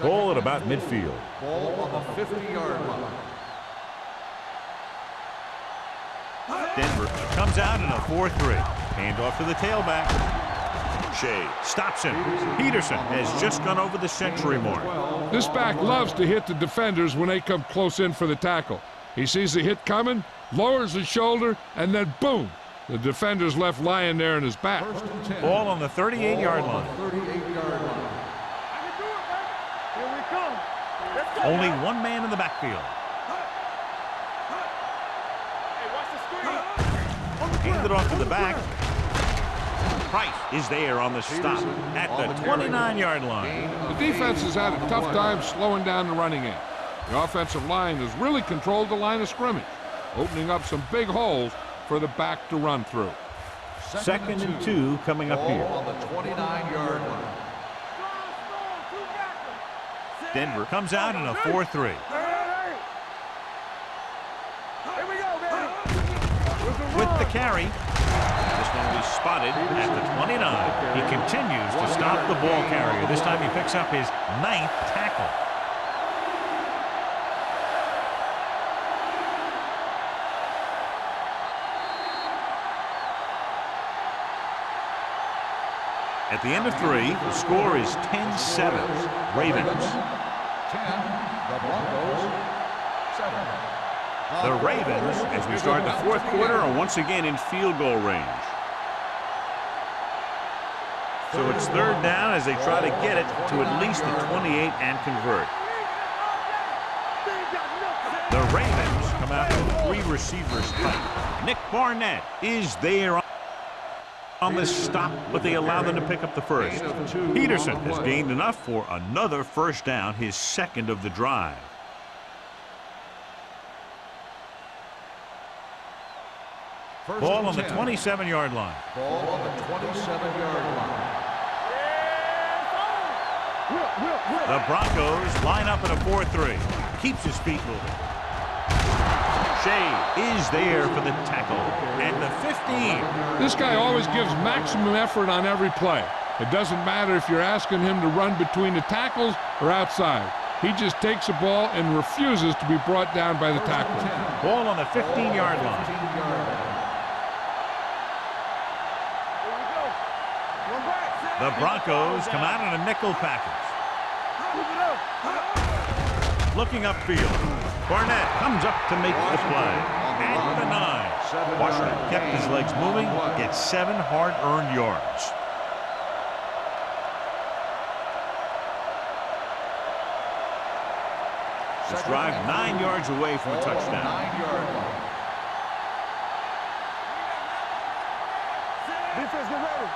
Ball at about midfield. Ball on the 50-yard line. Denver comes out in a 4-3. Hand off to the tailback. Shea stops him. Peterson has just gone over the century mark. This back loves to hit the defenders when they come close in for the tackle. He sees the hit coming, lowers his shoulder, and then boom, the defender's left lying there in his back. Ball on the 38-yard line. 38-yard line. Here we come. Let's go. Only one man in the backfield. Hey, watch the screen. Hand it off to the back. Price is there on the stop at the 29-yard line. The defense has had a tough time slowing down the running game. The offensive line has really controlled the line of scrimmage, opening up some big holes for the back to run through. Second and 2 coming up here. Ball on the 29-yard line. Denver comes out in a 4-3. Here we go, baby. With the carry. This one will be spotted at the 29. He continues to stop the ball carrier. This time he picks up his 9th tackle. At the end of 3, the score is 10-7. Ravens. 10. The Broncos. 7. The Ravens, as we start the 4th quarter, are once again in field goal range. So it's 3rd down as they try to get it to at least the 28 and convert. The Ravens come out with 3 receivers tight. Nick Barnett is there on the stop, but they allow them to pick up the first. Peterson has gained enough for another first down, his 2nd of the drive. Ball on the 27-yard line. Ball on the 27-yard line. The Broncos line up in a 4-3. Keeps his feet moving. Shea is there for the tackle at the 15. This guy always gives maximum effort on every play. It doesn't matter if you're asking him to run between the tackles or outside. He just takes the ball and refuses to be brought down by the tackler. Ball on the 15-yard line. The Broncos come out in a nickel package. Looking upfield. Barnett comes up to make the play. At the 9. Washington kept his legs moving, gets 7 hard-earned yards. This drive 9 yards away from a touchdown. 9-yard line. Defense, get ready.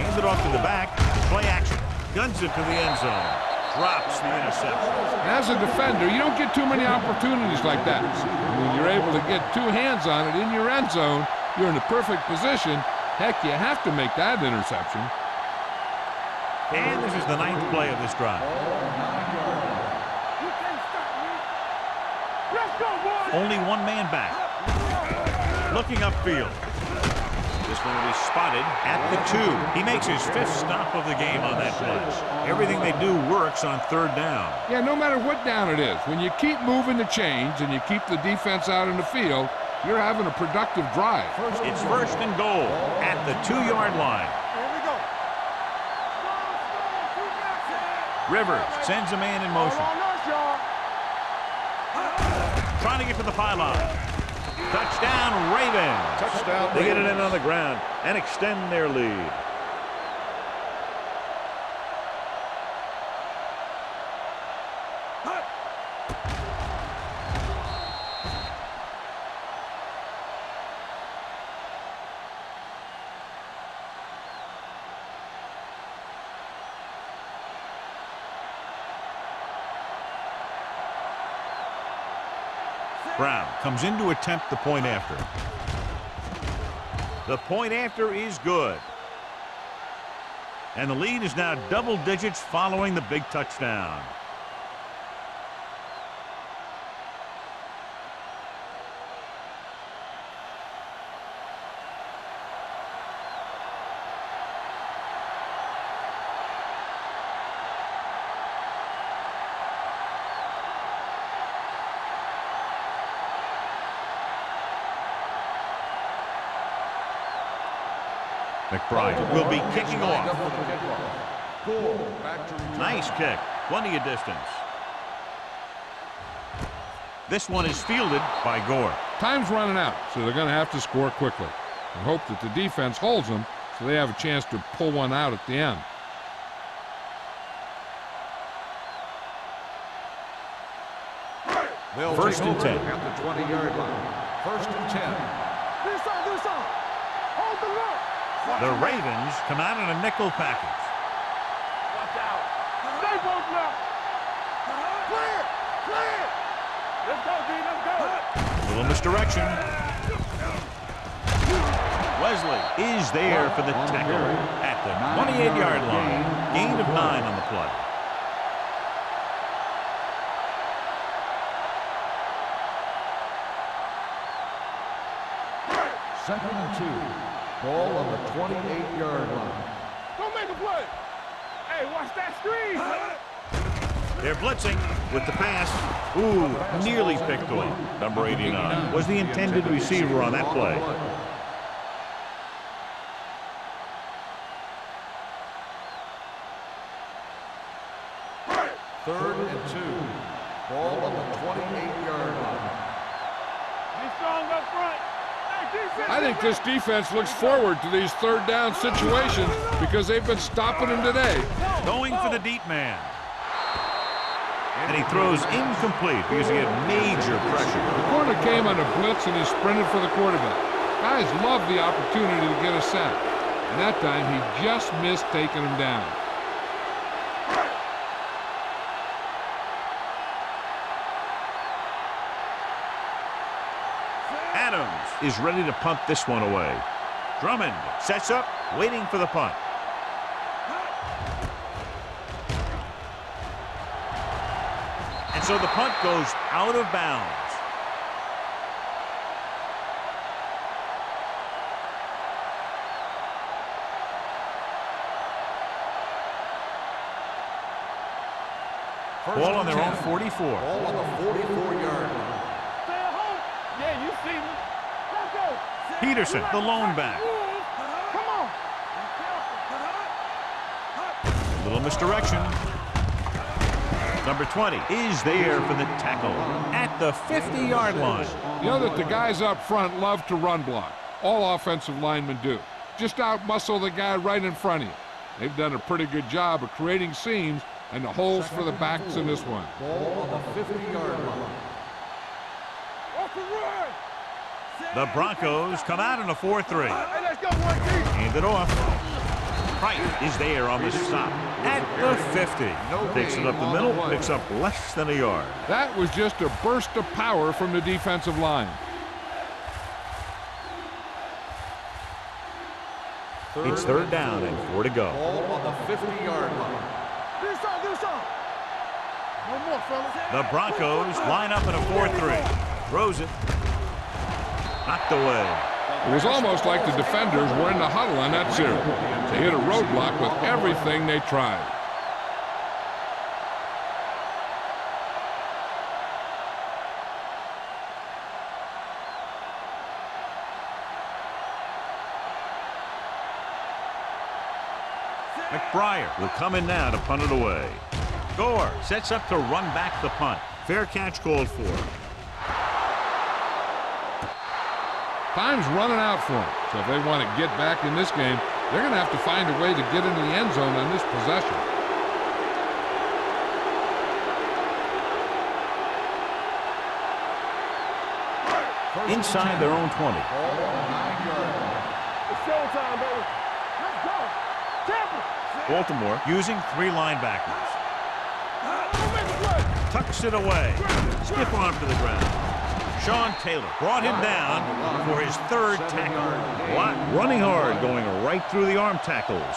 Hands it off to the back. Play action. Guns it to the end zone. Drops the interception. As a defender, you don't get too many opportunities like that. When you're able to get 2 hands on it in your end zone, you're in the perfect position. Heck, you have to make that interception. And this is the 9th play of this drive. Let's go, boys. Only one man back. Looking upfield. This one will be spotted at the 2. He makes his 5th stop of the game on that play. Everything they do works on 3rd down. Yeah, no matter what down it is, when you keep moving the chains and you keep the defense out in the field, you're having a productive drive. It's 1st and goal at the 2-yard line. Here we go. Rivers sends a man in motion. All on us, y'all. Trying to get to the pylon. Touchdown, Ravens. Touchdown. They get it in on the ground and extend their lead. Brown comes in to attempt the point after. The point after is good. And the lead is now double digits following the big touchdown. McBride will be kicking off. Nice kick. Plenty of distance. This one is fielded by Gore. Time's running out, so they're going to have to score quickly and hope that the defense holds them so they have a chance to pull one out at the end. They'll First take and over 10. at the 20-yard line. First and 10. This on. Hold the look. The Ravens come out in a nickel package. Watch out. Stay both left. Clear. Let's go, D. Let's go. Little misdirection. Wesley is there for the tackle at the 28-yard line. Gain of 9 on the play. Second and 2. Ball on the 28-yard line. Don't make a play. Hey, watch that screen. They're blitzing with the pass. Ooh, nearly picked off. Number 89 was the intended receiver on that play. Third and 2. Ball on the 28-yard line. Be strong up front. Hey, defense. I think this defense looks forward to these third down situations because they've been stopping them today. Going for the deep man. And he throws incomplete because he had major pressure. The corner came on a blitz and he sprinted for the quarterback. Guys love the opportunity to get a sack. And that time he just missed taking him down. Adams is ready to punt this one away. Drummond sets up, waiting for the punt. And so the punt goes out of bounds. Ball on their own 44. Ball on the 44-yard line. Stay at home. Yeah, you see me. Let's go. Peterson, the lone back. Come on. Little misdirection. Number 20 is there for the tackle at the 50-yard line. You know that the guys up front love to run block. All offensive linemen do. Just out-muscle the guy right in front of you. They've done a pretty good job of creating seams and the holes for the backs in this one. Ball on the 50-yard line. Off the run. The Broncos come out in a 4-3. Hey, let's go, one team. Hand it off. Wright is there on the stop at the 50. Takes it up the middle, picks up less than a yard. That was just a burst of power from the defensive line. It's third down and 4 to go. Ball on the 50-yard line. This on. No more, fellas. The Broncos line up in a 4-3. Throws it. Knocked away. It was almost like the defenders were in the huddle on that series. They hit a roadblock with everything they tried. McBride will come in now to punt it away. Gore sets up to run back the punt. Fair catch called for. Time's running out for them, so if they want to get back in this game, they're going to have to find a way to get into the end zone on this possession. Inside their own 20. Ball on the 9-yard line. It's showtime, baby. Let's go. Tampa. Baltimore using 3 linebackers. Don't make a play. Tucks it away. Stiff arm to the ground. Sean Taylor brought him down for his third tackle. Watt running hard, going right through the arm tackles.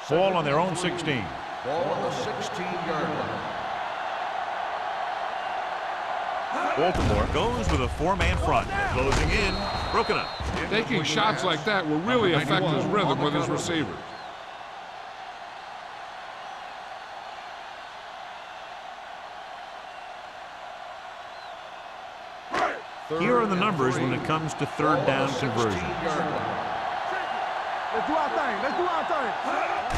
Ball on their own 16. Ball on the 16-yard line. Baltimore goes with a four-man front. Closing in. Broken up. Taking shots like that will really affect his rhythm with his receivers. Here are the numbers when it comes to third down conversion. Let's do our thing. Let's do our thing.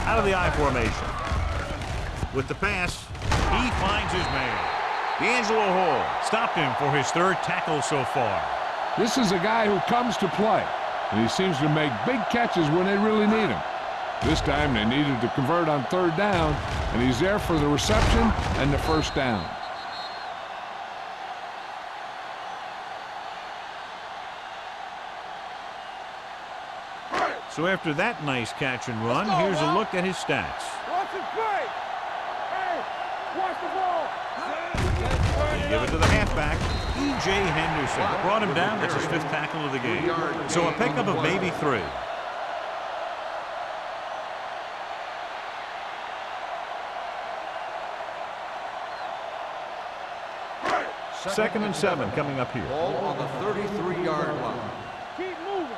Out of the I formation. With the pass, he finds his man. D'Angelo Hall stopped him for his third tackle so far. This is a guy who comes to play, and he seems to make big catches when they really need him. This time they needed to convert on third down, and he's there for the reception and the first down. So after that nice catch and run, here's a look at his stats. Watch it play. Hey, watch the ball. They give it to the halfback, E.J. Henderson. Brought him down. That's his fifth tackle of the game. So a pickup of maybe 3. Second and 7 coming up here. Ball on the 33-yard line. Keep moving.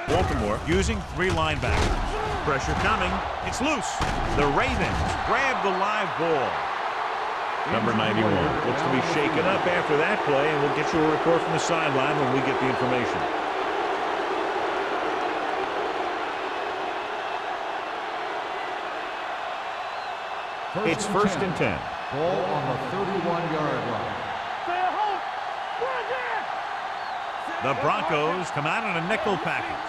Baltimore using 3 linebackers. Pressure coming. It's loose. The Ravens grab the live ball. Number 91 looks to be shaken up after that play, and we'll get you a report from the sideline when we get the information. It's first and 10. Ball on the 31-yard line. Stay at home. Run there. The Broncos come out in a nickel package.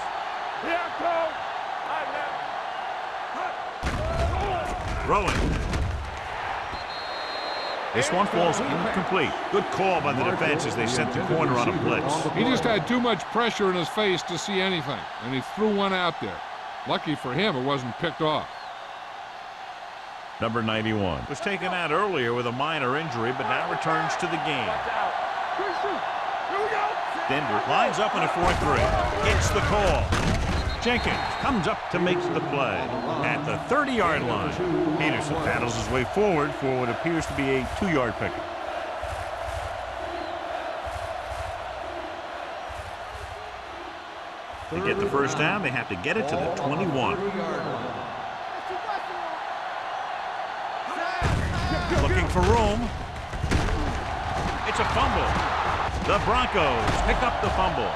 Here I go. Throwing. This one falls incomplete. Good call by the defense as they sent the corner on a blitz. He just had too much pressure in his face to see anything, and he threw one out there. Lucky for him, it wasn't picked off. Number 91 was taken out earlier with a minor injury, but now returns to the game. Denver lines up in a 4-3. Gets the call. Jenkins comes up to make the play at the 30-yard line. Peterson paddles his way forward for what appears to be a 2-yard pickup. To get the first down, they have to get it to the 21. Looking for room. It's a fumble. The Broncos pick up the fumble.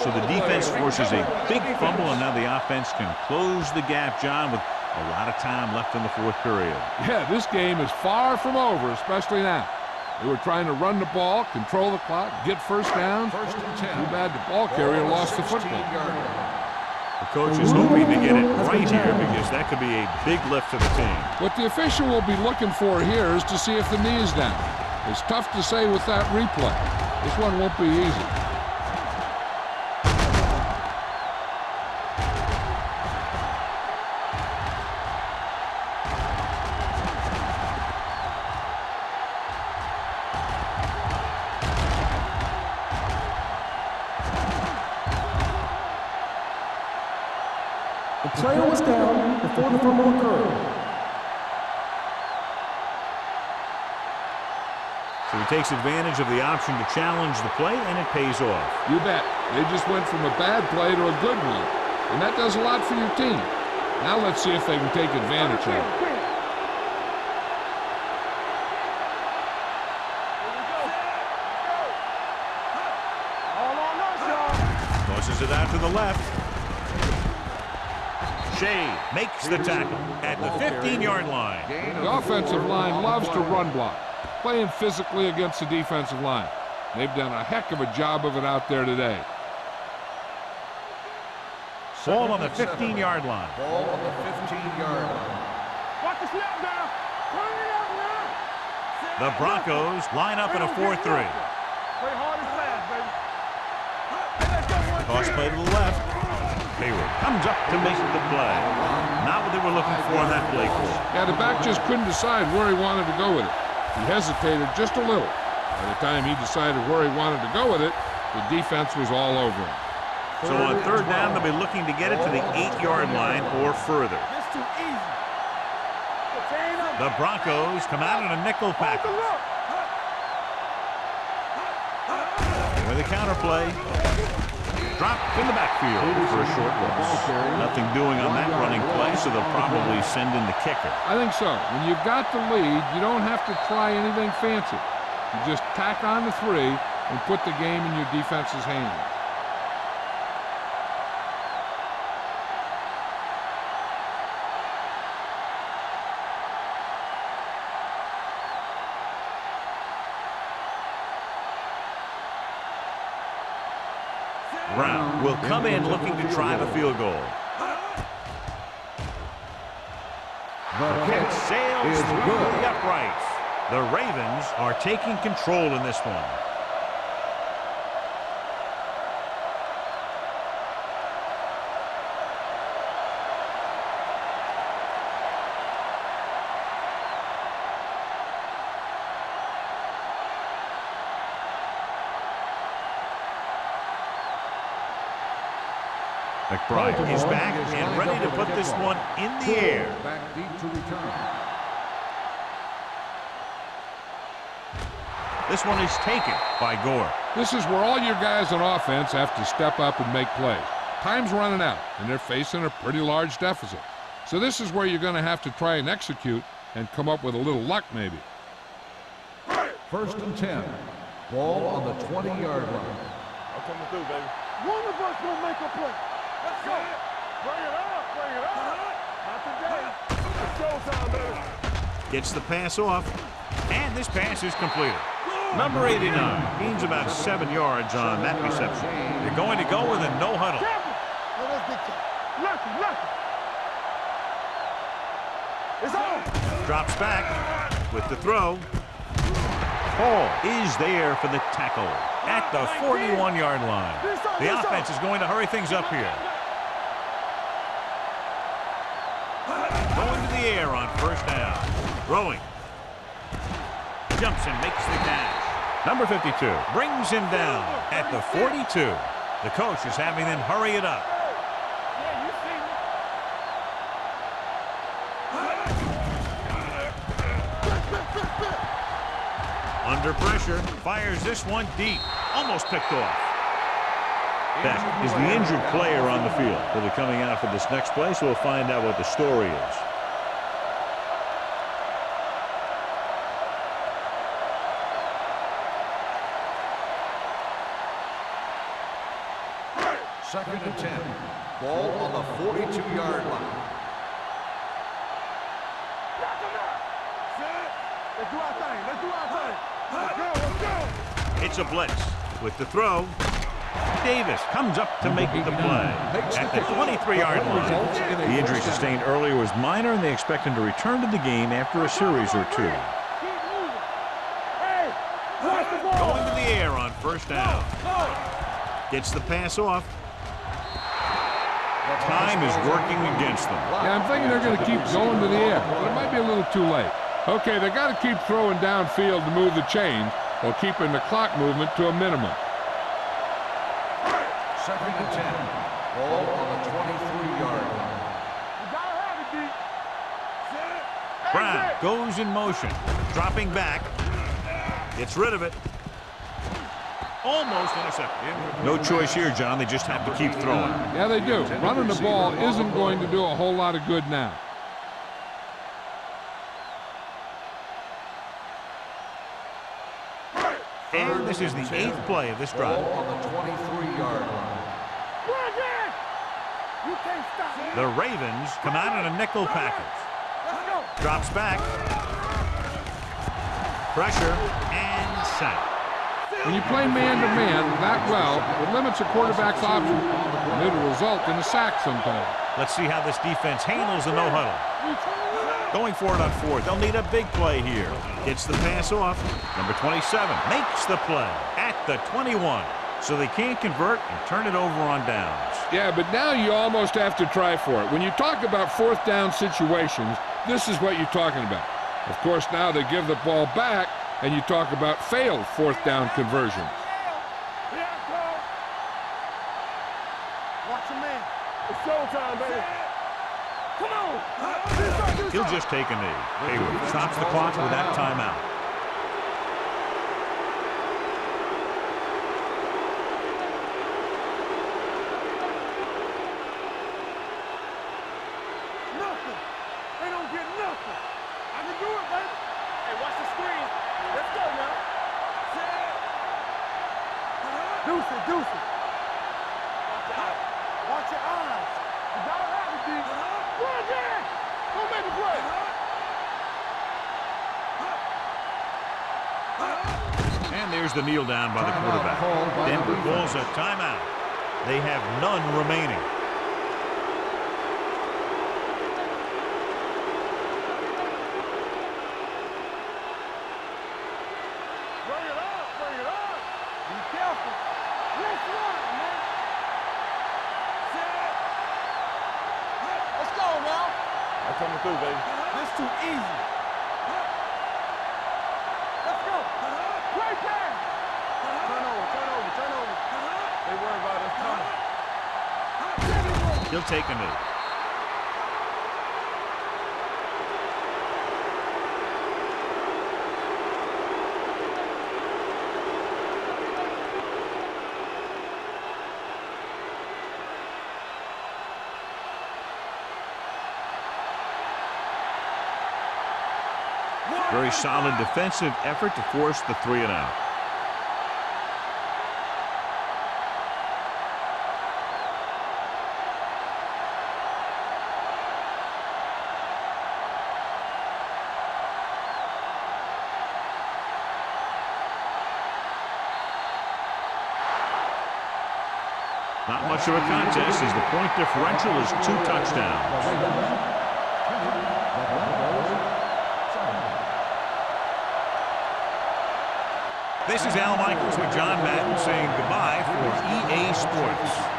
So the defense forces a big fumble, and now the offense can close the gap, John, with a lot of time left in the fourth period. Yeah, this game is far from over, especially now. They were trying to run the ball, control the clock, get first down. First and 10. Too bad the ball carrier lost the football. The coach is hoping to get it right here because that could be a big lift for the team. What the official will be looking for here is to see if the knee is down. It's tough to say with that replay. This one won't be easy. The player was down before the fumble occurred. So he takes advantage of the option to challenge the play, and it pays off. You bet. They just went from a bad play to a good one. And that does a lot for your team. Now let's see if they can take advantage of it. Tosses it out to the left. Shea makes the tackle at the 15-yard line. The offensive line loves to run block, playing physically against the defensive line. They've done a heck of a job of it out there today. Ball on the 15-yard line. Ball on the 15-yard line. Watch the snap now. Turn it up now. The Broncos line up in a 4-3. Play hard and fast, baby. Hey, let's go. Toss play to the left. Hayward comes up to make the play. Not what they were looking for on that play call. Yeah, the back just couldn't decide where he wanted to go with it. He hesitated just a little. By the time he decided where he wanted to go with it, the defense was all over him. So on third down, they'll be looking to get it to the 8-yard line or further. It's too easy. Contain them. The Broncos come out in a nickel package. Look. With a counter play. Drop in the backfield for a short loss. Nothing doing on that running play, so they'll probably send in the kicker. I think so. When you've got the lead, you don't have to try anything fancy. You just tack on the 3 and put the game in your defense's hands. Brown will come in looking to drive a field goal. The Kick kick sails is through good. the uprights. The Ravens are taking control in this one. McBride is back and ready to put this one in the air. Back deep to return. This one is taken by Gore. This is where all your guys on offense have to step up and make plays. Time's running out, and they're facing a pretty large deficit. So this is where you're going to have to try and execute and come up with a little luck maybe. 1st and 10. Ball on the 20-yard line. I'm coming through, baby. One of us will make a play. Let's go. Bring it up. Bring it up. Not today. It's showtime, baby. Gets the pass off, and this pass is completed. Number 89 gains about 7 yards on that reception. They're going to go with a no huddle. It's on. Drops back with the throw. Hall is there for the tackle at the 41-yard line. The offense is going to hurry things up here. Going to the air on first down. Throwing. Jumps and makes the catch. Number 52 brings him down at the 42. The coach is having them hurry it up. Yeah, you see me. Under pressure, fires this one deep. Almost picked off. Beck is the injured player on the field. He'll be coming out for this next play, so we'll find out what the story is. Second and 10. Ball on the 42-yard line. Let's do our thing. Let's do our thing. Let's go. Let's go. It's a blitz with the throw. Davis comes up to make the play at the 23-yard line. The injury sustained earlier was minor, and they expect him to return to the game after a series or two. Keep moving. Hey, watch the ball. Going to the air on first down. Gets the pass off. Time is working against them. Yeah, I'm thinking they're going to keep going to the air, but it might be a little too late. Okay, they got to keep throwing downfield to move the chains while keeping the clock movement to a minimum. Second and 10. Ball on the 23-yard line. You gotta have it, D. Set. Brown goes in motion, dropping back. Gets rid of it. Almost intercepted. No choice here, John. They just have to keep throwing. Yeah, they do. Running the ball isn't going to do a whole lot of good now. And this is the 8th play of this drive. Ball on the 23-yard line. You can't stop me. The Ravens come out in a nickel package. Let's go. Drops back. Pressure and sack. When you play man-to-man that well, it limits a quarterback's options, and it'll result in a sack sometimes. Let's see how this defense handles the no-huddle. Going for it on fourth. They'll need a big play here. Gets the pass off. Number 27 makes the play at the 21. So they can't convert and turn it over on downs. Yeah, but now you almost have to try for it. When you talk about fourth down situations, this is what you're talking about. Of course, now they give the ball back, and you talk about failed fourth down conversions. Watch your man. It's showtime, baby. Come on. He'll just take a knee. Hayward stops the clock with that timeout. Nothing. They don't get nothing. I can do it, baby. Hey, watch the screen. Let's go now. Deuce it, deuce it. Watch your eyes. You gotta have it, D. Run again. Go make a play. And there's the kneel down by the quarterback. Denver calls a timeout. They have none remaining. Bring it up, bring it up. Be careful. Let's run, man. Let's go now. I'm coming through, baby. This too easy. Let's go. Great pass. Turn over, turn over, turn over. They worry about us coming. He'll take a knee. Very solid defensive effort to force the 3 and out. Not much of a contest as the point differential is 2 touchdowns. This is Al Michaels with John Madden saying goodbye for EA Sports.